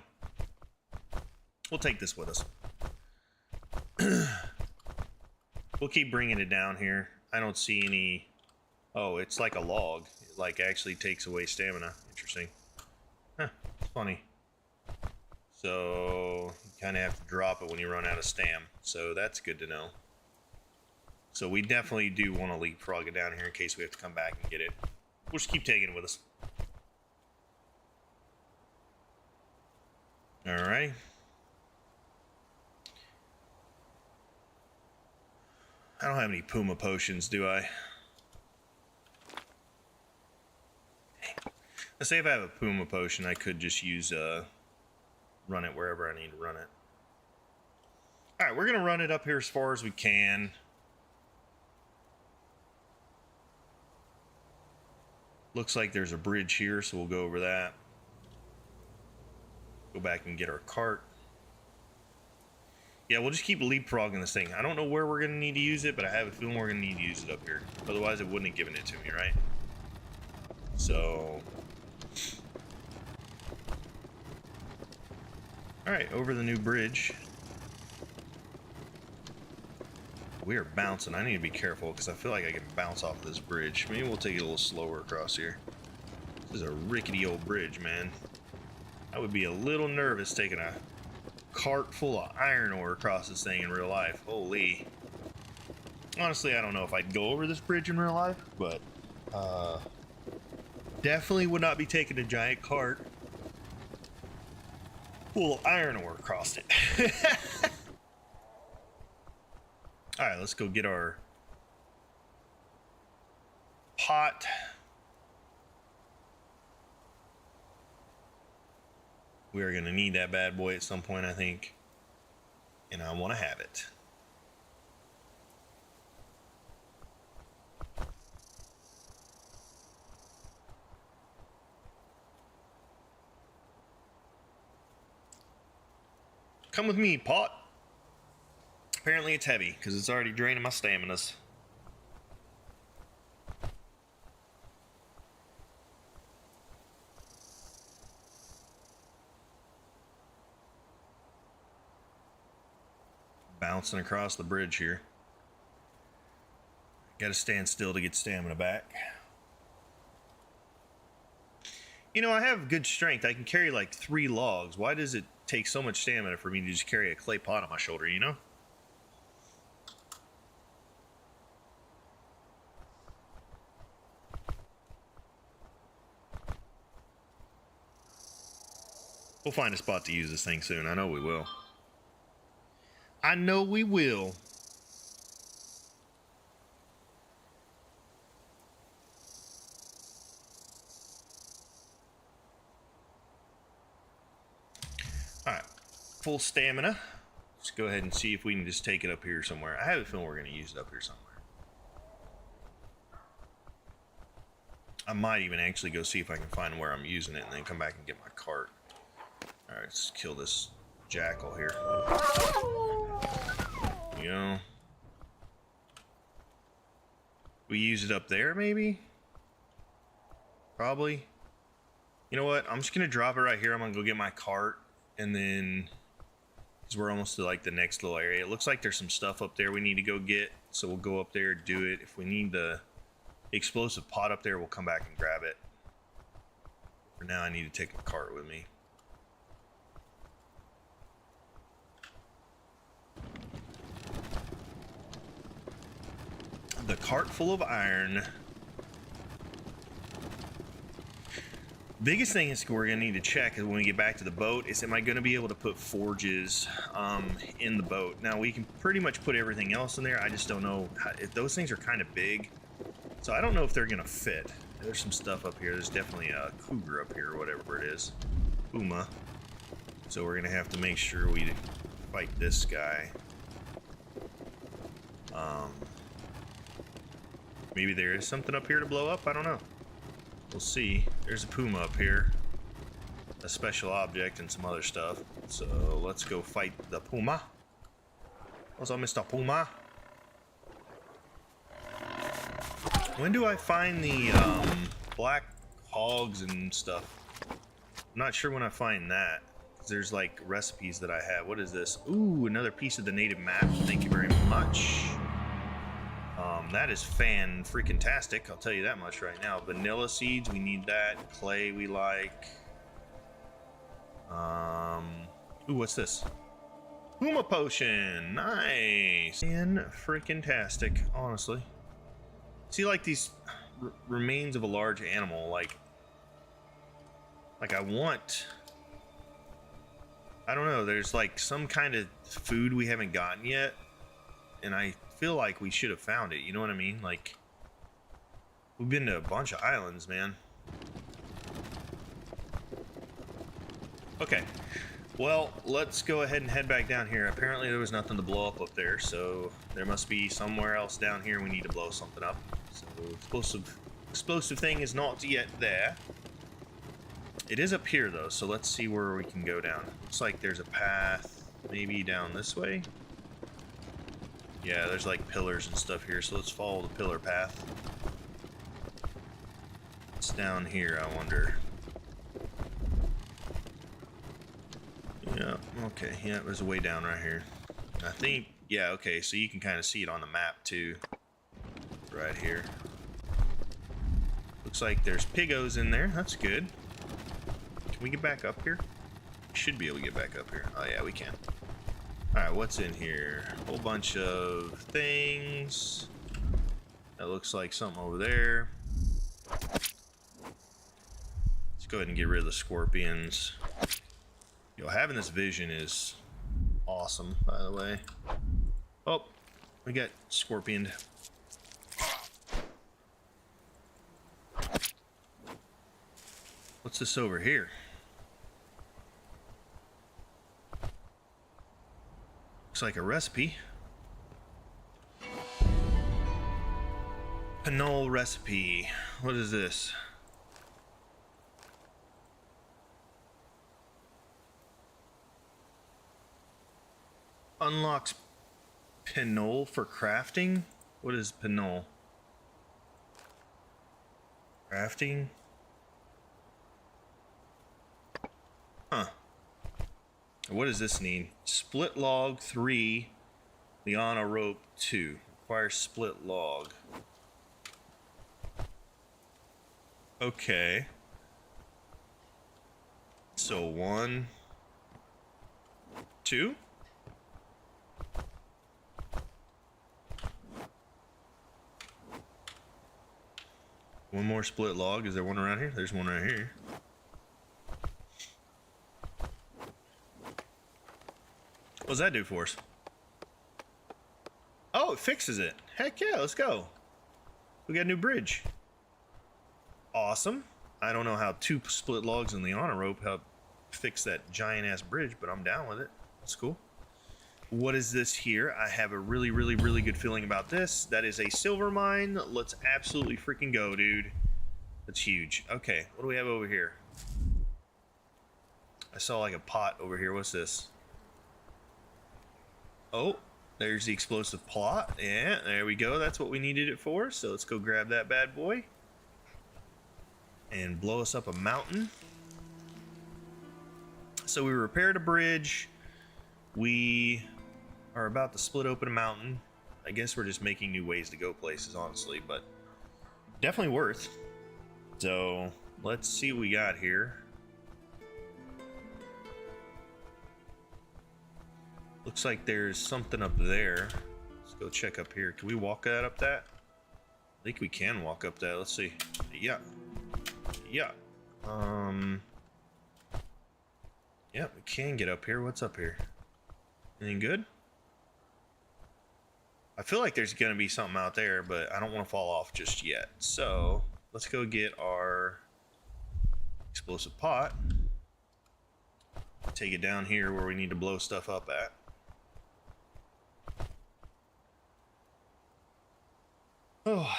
We'll take this with us. We'll keep bringing it down here. I don't see any... Oh, it's like a log. It like actually takes away stamina. Interesting. Huh, it's funny. So you kind of have to drop it when you run out of stam. So that's good to know. So we definitely do want to leapfrog it down here in case we have to come back and get it. We'll just keep taking it with us. Alright. I don't have any Puma potions, do I? Let's say if I have a Puma potion, I could just use run it wherever I need to run it. Alright, we're gonna run it up here as far as we can. Looks like there's a bridge here, so we'll go over that. Go back and get our cart. Yeah, we'll just keep leapfrogging this thing. I don't know where we're gonna need to use it, but I have a feeling we're gonna need to use it up here. Otherwise, it wouldn't have given it to me, right? So... Alright, over the new bridge. We are bouncing. I need to be careful because I feel like I can bounce off of this bridge. Maybe we'll take it a little slower across here. This is a rickety old bridge, man. I would be a little nervous taking a cart full of iron ore across this thing in real life. Holy. Honestly, I don't know if I'd go over this bridge in real life, but definitely would not be taking a giant cart full of iron ore across it. Alright, let's go get our pot. We are going to need that bad boy at some point, I think. And I want to have it. Come with me, pot. Apparently it's heavy, because it's already draining my staminas. Bouncing across the bridge here. Gotta stand still to get stamina back. You know, I have good strength. I can carry like 3 logs. Why does it take so much stamina for me to just carry a clay pot on my shoulder, you know? We'll find a spot to use this thing soon. I know we will. I know we will. Alright. Full stamina. Let's go ahead and see if we can just take it up here somewhere. I have a feeling we're going to use it up here somewhere. I might even actually go see if I can find where I'm using it and then come back and get my cart. Alright, let's kill this jackal here. You know. We use it up there, maybe? Probably. You know what? I'm just going to drop it right here. I'm going to go get my cart. And then, because we're almost to like the next little area. It looks like there's some stuff up there we need to go get. So we'll go up there, do it. If we need the explosive pot up there, we'll come back and grab it. For now, I need to take my cart with me. The cart full of iron. Biggest thing is we're gonna need to check is when we get back to the boat is, am I gonna be able to put forges in the boat? Now we can pretty much put everything else in there. I just don't know if those things are kind of big, so I don't know if they're gonna fit. There's some stuff up here. There's definitely a cougar up here or whatever it is, puma. So we're gonna have to make sure we fight this guy. Maybe there is something up here to blow up. I don't know. We'll see. There's a puma up here. A special object and some other stuff. So let's go fight the puma. What's up, Mr. Puma? When do I find the black hogs and stuff? I'm not sure when I find that. There's like recipes that I have. What is this? Ooh, another piece of the native map. Thank you very much. That is fan-freaking-tastic, I'll tell you that much right now. Vanilla seeds, we need that. Clay, we like. Ooh, what's this? Puma potion, nice. Fan-freaking-tastic, honestly. See, like these remains of a large animal, like I want. I don't know. There's like some kind of food we haven't gotten yet, and I feel like we should have found it, you know what I mean? Like, we've been to a bunch of islands, man. Okay, well, let's go ahead and head back down here. Apparently there was nothing to blow up there, so there must be somewhere else down here we need to blow something up. So explosive thing is not yet there. It is up here though, so let's see where we can go down. Looks like there's a path maybe down this way. Yeah, there's like pillars and stuff here, so let's follow the pillar path. It's down here, I wonder. Yeah, okay. Yeah, there's a way down right here. I think, yeah, okay, so you can kind of see it on the map too. Right here. Looks like there's pigos in there. That's good. Can we get back up here? We should be able to get back up here. Oh, yeah, we can. Alright, what's in here? A whole bunch of things. That looks like something over there. Let's go ahead and get rid of the scorpions. Yo, having this vision is awesome, by the way. Oh, we got scorpioned. What's this over here? Looks like a recipe. Pinole recipe. What is this? Unlocks pinole for crafting? What is pinole? Crafting? Huh. What does this need? Split log 3, Liana rope 2. Requires split log. Okay. So 1, 2. One more split log. Is there one around here? There's one right here. What does that do for us? Oh, it fixes it. Heck yeah, let's go. We got a new bridge. Awesome. I don't know how 2 split logs and the honor rope help fix that giant ass bridge, but I'm down with it. That's cool. What is this here? I have a really good feeling about this. That is a silver mine. Let's absolutely freaking go, dude. That's huge. Okay, what do we have over here? I saw like a pot over here. What's this? Oh, there's the explosive plot. Yeah, there we go. That's what we needed it for. So let's go grab that bad boy and blow us up a mountain. So we repaired a bridge. We are about to split open a mountain. I guess we're just making new ways to go places, honestly, but definitely worth. So let's see what we got here. Looks like there's something up there. Let's go check up here. Can we walk that up that? I think we can walk up that. Let's see. Yeah. Yeah. Yeah, we can get up here. What's up here? Anything good? I feel like there's gonna be something out there, but I don't want to fall off just yet. So let's go get our explosive pot. Take it down here where we need to blow stuff up at. Oh.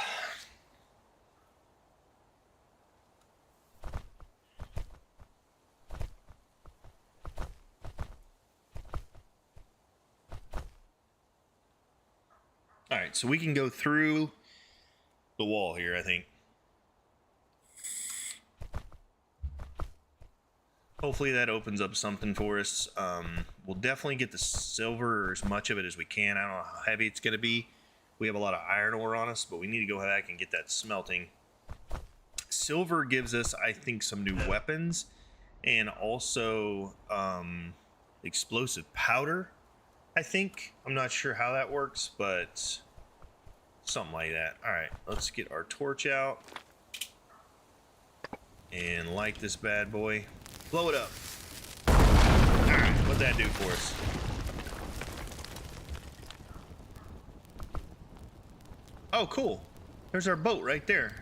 All right, so we can go through the wall here, I think. Hopefully that opens up something for us. We'll definitely get the silver, or as much of it as we can. I don't know how heavy it's going to be. We have a lot of iron ore on us, but we need to go back and get that smelting. Silver gives us, I think, some new weapons and also explosive powder, I think. I'm not sure how that works, but something like that. All right, let's get our torch out and light this bad boy. Blow it up. All right, what'd that do for us? Oh, cool. There's our boat right there.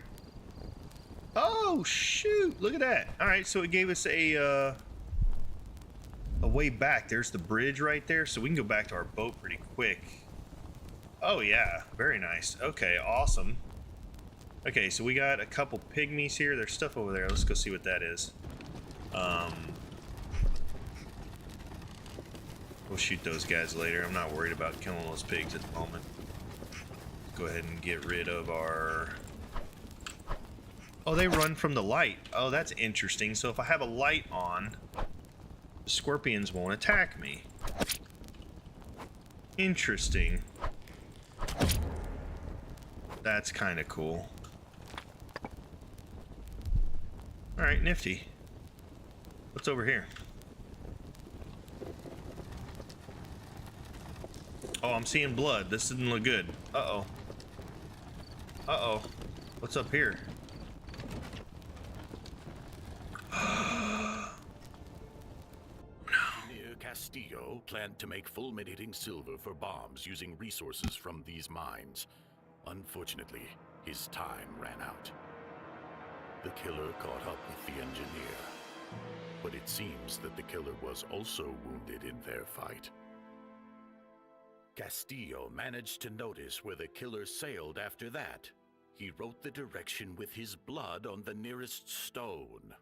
Oh, shoot. Look at that. All right, so it gave us a way back. There's the bridge right there, so we can go back to our boat pretty quick. Oh, yeah. Very nice. Okay, awesome. Okay, so we got a couple pygmies here. There's stuff over there. Let's go see what that is. We'll shoot those guys later. I'm not worried about killing those pigs at the moment. Go ahead and get rid of our... Oh, they run from the light. Oh, that's interesting. So if I have a light on, scorpions won't attack me. Interesting. That's kind of cool. Alright, nifty. What's over here? Oh, I'm seeing blood. This didn't look good. Uh-oh. Uh-oh. What's up here? Engineer Castillo planned to make fulminating silver for bombs using resources from these mines. Unfortunately, his time ran out. The killer caught up with the engineer, but it seems that the killer was also wounded in their fight. Castillo managed to notice where the killer sailed after that. He wrote the direction with his blood on the nearest stone.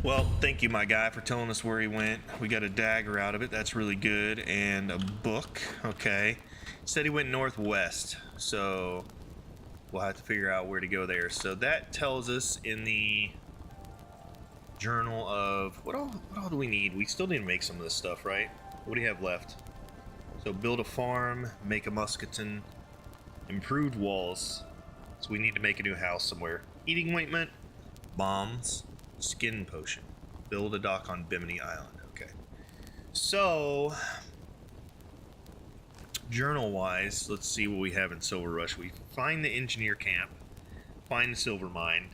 Well, thank you, my guy, for telling us where he went. We got a dagger out of it. That's really good. And a book. Okay. Said he went northwest. So we'll have to figure out where to go there. So that tells us in the journal of... What all do we need? We still need to make some of this stuff, right? What do you have left? So build a farm, make a musketon, improved walls. So we need to make a new house somewhere. Eating ointment, bombs, skin potion. Build a dock on Bimini Island. Okay. So, journal-wise, let's see what we have in Silver Rush. We find the engineer camp, find the silver mine.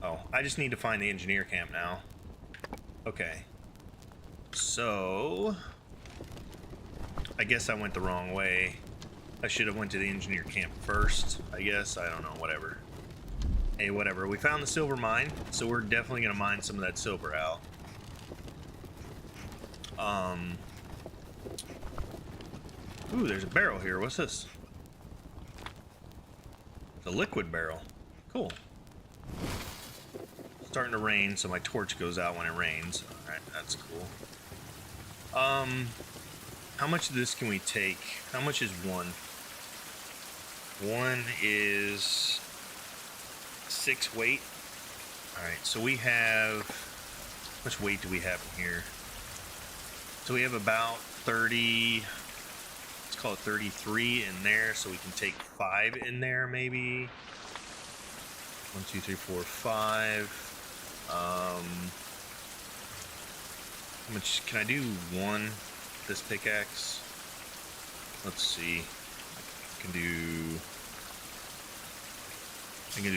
Oh, I just need to find the engineer camp now. Okay. So, I guess I went the wrong way. I should have went to the engineer camp first, I guess. I don't know, whatever. Hey, whatever. We found the silver mine, so we're definitely going to mine some of that silver out. Ooh, there's a barrel here. What's this? It's a liquid barrel. Cool. Starting to rain, so my torch goes out when it rains. Alright, that's cool. How much of this can we take? How much is one? One is 6 weight. Alright, so we have... How much weight do we have in here? So we have about 30... Let's call it 33 in there, so we can take 5 in there, maybe. 1, 2, 3, 4, 5. How much can I do? 1 this pickaxe. Let's see. I can do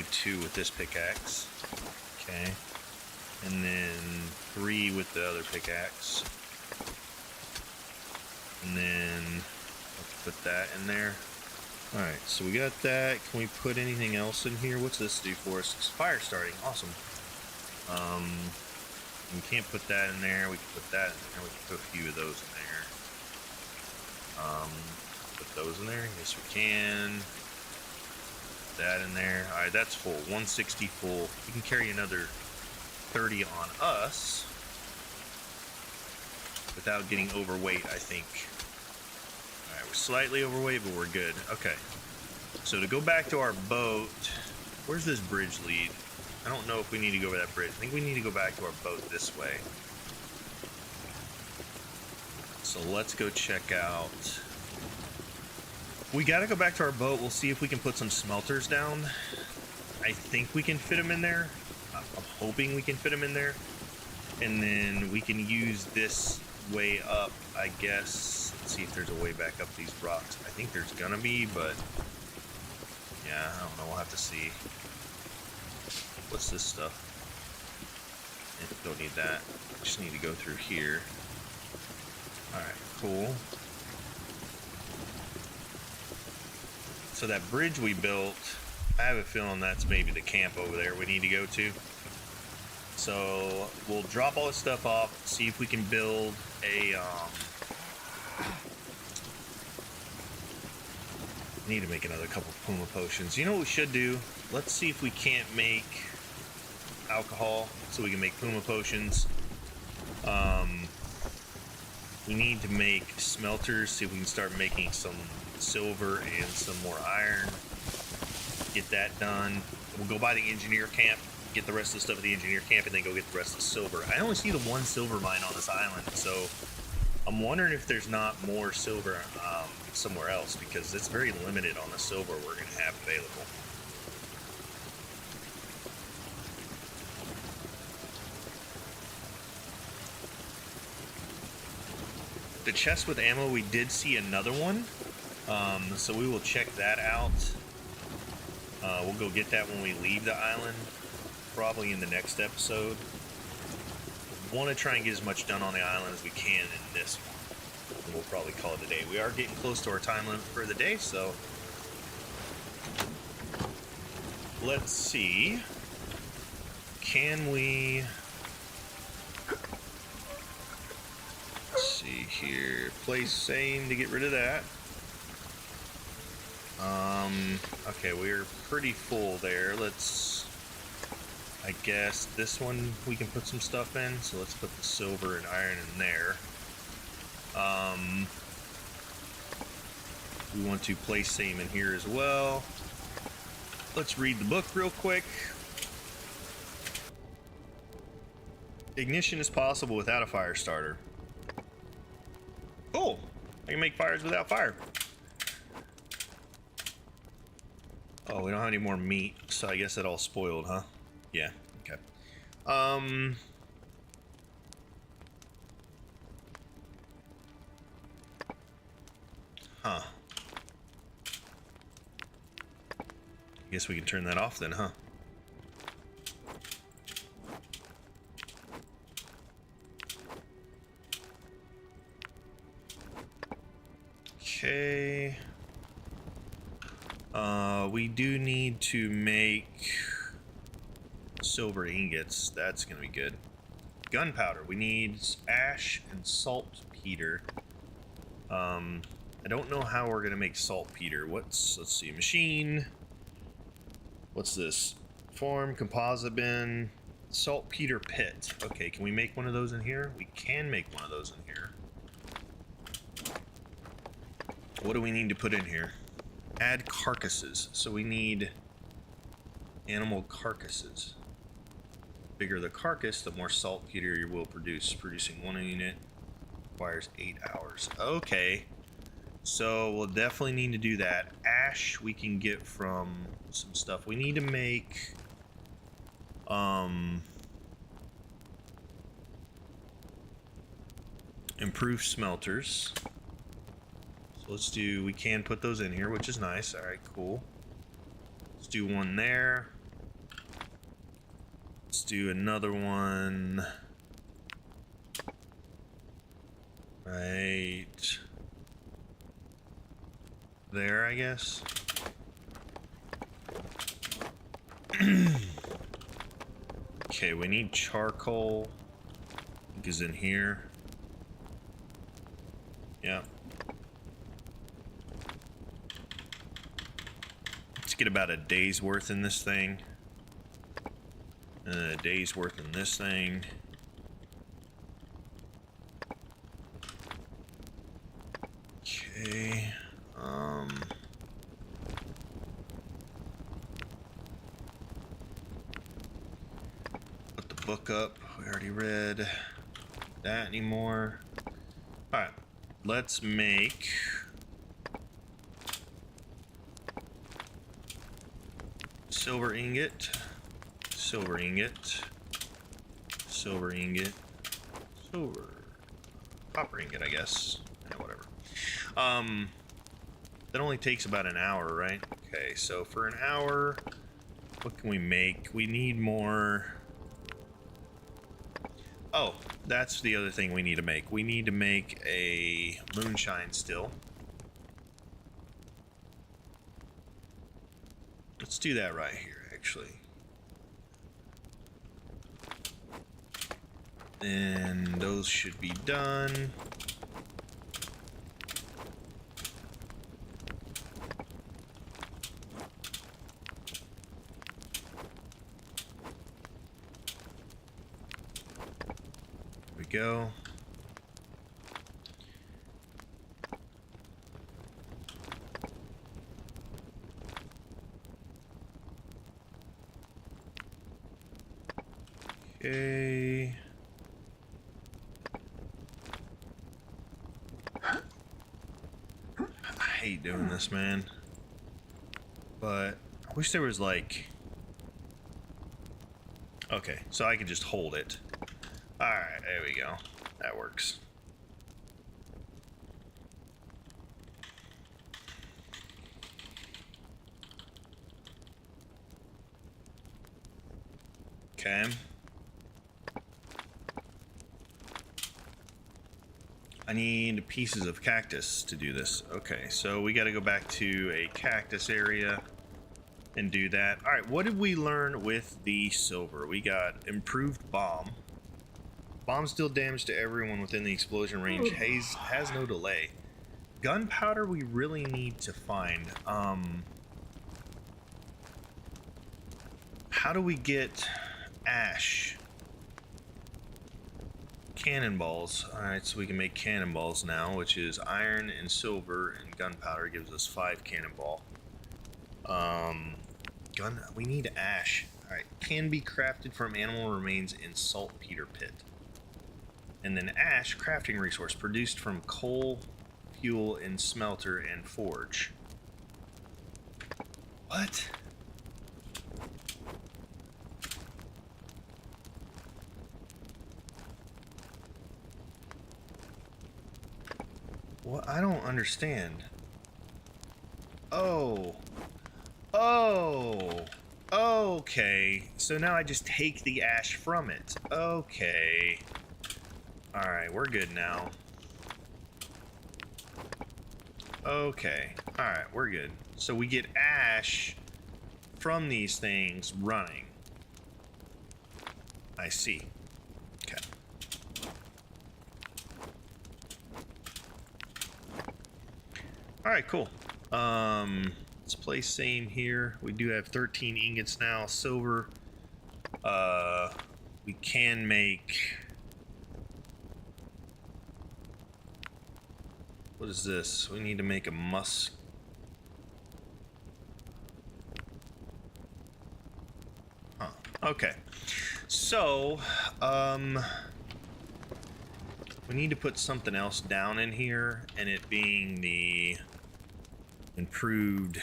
2 with this pickaxe. Okay. And then 3 with the other pickaxe. And then let's put that in there. Alright, so we got that. Can we put anything else in here? What's this do for us? It's fire starting. Awesome. We can't put that in there. We can put that in there. We can put a few of those in there. Put those in there. Yes, we can. Put that in there. Alright, that's full. 160 full. We can carry another 30 on us without getting overweight, I think. Alright, we're slightly overweight, but we're good. Okay. So to go back to our boat, where's this bridge lead? I don't know if we need to go over that bridge. I think we need to go back to our boat this way. So let's go check out. We gotta go back to our boat. We'll see if we can put some smelters down. I think we can fit them in there. I'm hoping we can fit them in there. And then we can use this way up, I guess. Let's see if there's a way back up these rocks. I think there's gonna be, but yeah, I don't know. We'll have to see. What's this stuff? Don't need that. Just need to go through here. Alright, cool. So that bridge we built, I have a feeling that's maybe the camp over there we need to go to. So we'll drop all this stuff off, see if we can build a need to make another couple Puma potions. You know what we should do? Let's see if we can't make alcohol so we can make Puma potions. We need to make smelters, see if we can start making some silver and some more iron. Get that done. We'll go by the engineer camp, get the rest of the stuff at the engineer camp, and then go get the rest of the silver. I only see the one silver mine on this island, so I'm wondering if there's not more silver somewhere else, because it's very limited on the silver we're going to have available. The chest with ammo, we did see another one, so we will check that out. We'll go get that when we leave the island, probably in the next episode. Want to try and get as much done on the island as we can in this one. And we'll probably call it a day. We are getting close to our time limit for the day, so let's see. Can we... Let's see here. Place same to get rid of that. Okay, we're pretty full there. Let's... I guess this one we can put some stuff in, so let's put the silver and iron in there. We want to place same in here as well. Let's read the book real quick. Ignition is possible without a fire starter. Cool. I can make fires without fire. Oh, we don't have any more meat, so I guess that all spoiled, huh? Yeah, okay. Huh. I guess we can turn that off then, huh? Okay. We do need to make silver ingots. That's gonna be good. Gunpowder. We need ash and saltpeter. I don't know how we're gonna make saltpeter. Let's see. Machine. What's this? Form, composite bin, saltpeter pit. Okay, can we make one of those in here? We can make one of those in here. What do we need to put in here? Add carcasses. So we need animal carcasses. Bigger the carcass, the more saltpeter you will produce. Producing 1 unit requires 8 hours. Okay. So we'll definitely need to do that. Ash we can get from some stuff. We need to make improved smelters. So let's do, we can put those in here, which is nice. All right, cool. Let's do one there. Let's do another one. Right there, I guess. Okay, we need charcoal. I think is in here. Yeah. Let's get about a day's worth in this thing. A day's worth in this thing. Okay. Put the book up. We already read that anymore. All right. Let's make silver ingot, silver ingot, silver ingot, silver, copper ingot, I guess. Yeah, whatever. That only takes about an hour, right? Okay, so for an hour, what can we make? We need more. Oh, that's the other thing we need to make. We need to make a moonshine still. Let's do that right here, actually. And those should be done. Go. Okay. I hate doing this, man. But I wish there was like... Okay, so I can just hold it. Alright, there we go. That works. Okay. I need pieces of cactus to do this. Okay, so we got to go back to a cactus area and do that. All right, what did we learn with the silver? We got improved bomb. Bombs deal damage to everyone within the explosion range. Haze has no delay. Gunpowder we really need to find. How do we get ash? Cannonballs. Alright, so we can make cannonballs now, which is iron and silver, and gunpowder gives us 5 cannonball. We need ash. Alright, can be crafted from animal remains in saltpeter pit. And then ash, crafting resource, produced from coal, fuel, in smelter and forge. What? What? I don't understand. Oh. Oh. Okay. So now I just take the ash from it. Okay. Alright, we're good now. Okay. Alright, we're good. So we get ash from these things running. I see. Okay. Alright, cool. Let's play same here. We do have 13 ingots now. Silver. We can make... What is this? We need to make a musk. Huh. Okay. So, we need to put something else down in here, and it being the improved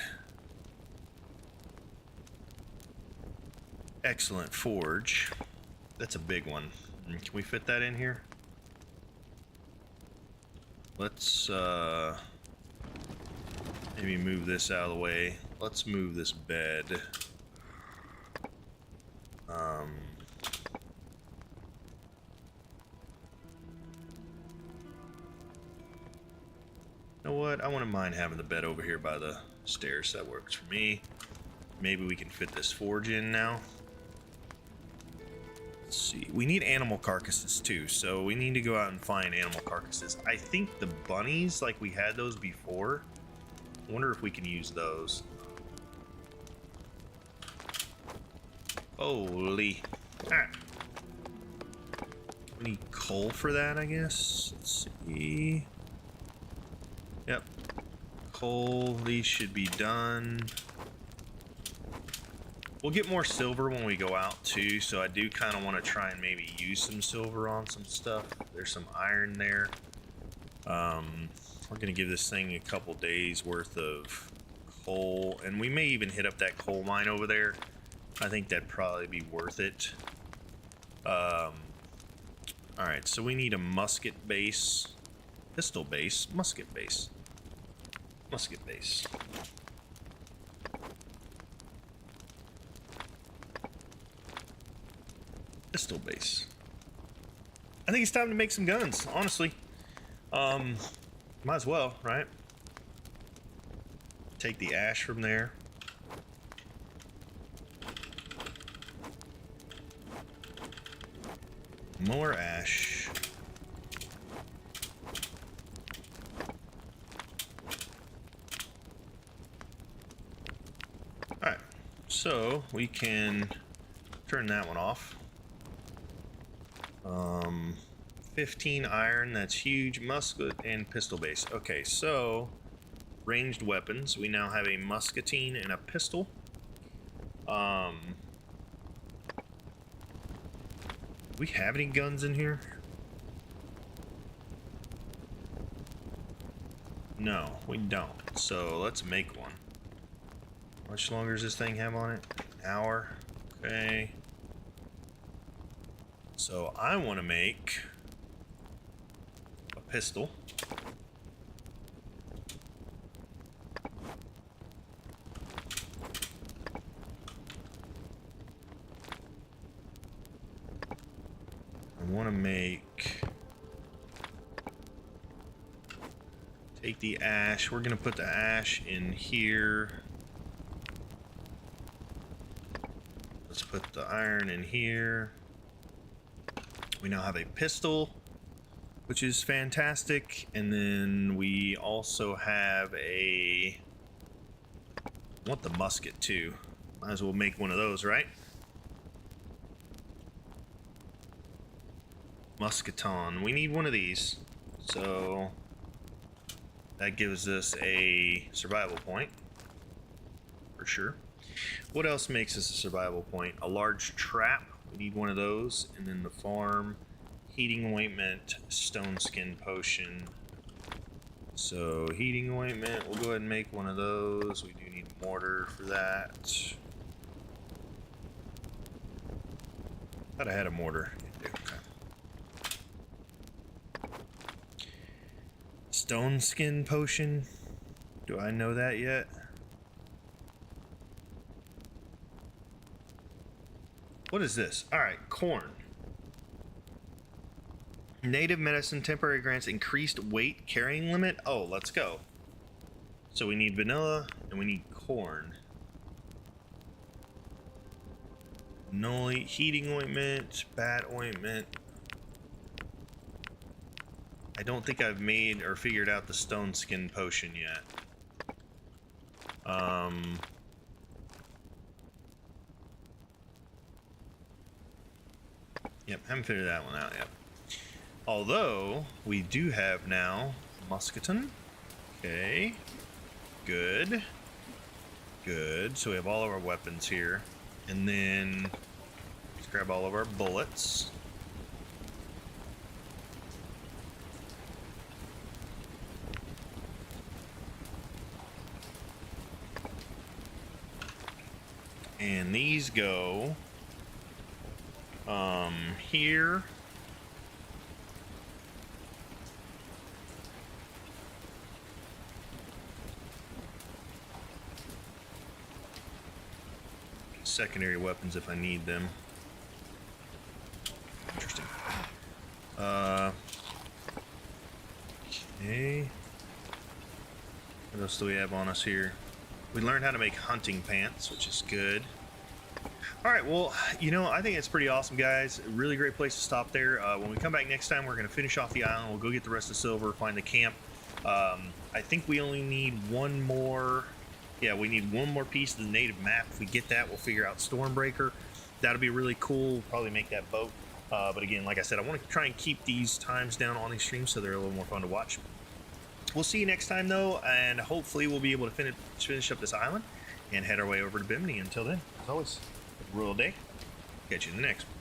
excellent forge. That's a big one. Can we fit that in here? Let's maybe move this out of the way. Let's move this bed. You know what? I wouldn't mind having the bed over here by the stairs. That works for me. Maybe we can fit this forge in now. Let's see. We need animal carcasses too, so we need to go out and find animal carcasses. I think the bunnies, like we had those before. I wonder if we can use those. Holy. Ah. We need coal for that, I guess. Let's see. Yep. Coal, these should be done. We'll get more silver when we go out too, so I do kind of want to try and maybe use some silver on some stuff. There's some iron there. We're going to give this thing a couple days worth of coal, and we may even hit up that coal mine over there. I think that'd probably be worth it. Alright, so we need a musket base, pistol base, musket base. Musket base. Pistol base. I think it's time to make some guns, honestly. Might as well, right? Take the ash from there. More ash. Alright, so we can turn that one off. 15 iron, that's huge. Musket and pistol base. Okay, so ranged weapons. We now have a muscatine and a pistol. we have any guns in here? No, we don't. So let's make one. How much longer does this thing have on it? An hour. Okay. So I want to make a pistol. I want to make... Take the ash. We're going to put the ash in here. Let's put the iron in here. We now have a pistol, which is fantastic. And then we also have a... I want the musket too. Might as well make one of those, right? Musketon. We need one of these. So that gives us a survival point. For sure. What else makes us a survival point? A large trap. We need one of those. And then the farm. Heating ointment. Stone skin potion. So heating ointment. We'll go ahead and make one of those. We do need mortar for that. Thought I had a mortar. Okay. Stone skin potion. Do I know that yet? What is this? Alright, corn. Native medicine temporary grants increased weight carrying limit. Oh, let's go. So we need vanilla and we need corn. Noli heating ointment, bat ointment. I don't think I've made or figured out the stone skin potion yet. Yep, haven't figured that one out yet. Although, we do have now musketon. Okay. Good. Good. So we have all of our weapons here. And then, let's grab all of our bullets. And these go here. Secondary weapons if I need them. Interesting. Okay. What else do we have on us here? We learned how to make hunting pants, which is good. Alright, well, you know, I think it's pretty awesome, guys. A really great place to stop there. When we come back next time, we're going to finish off the island. We'll go get the rest of the silver, find the camp. I think we only need one more... Yeah, we need one more piece of the native map. If we get that, we'll figure out Stormbreaker. That'll be really cool. We'll probably make that boat. But again, like I said, I want to try and keep these times down on these streams so they're a little more fun to watch. We'll see you next time, though, and hopefully we'll be able to finish up this island and head our way over to Bimini. Until then, as always, rule of day. Catch you in the next one.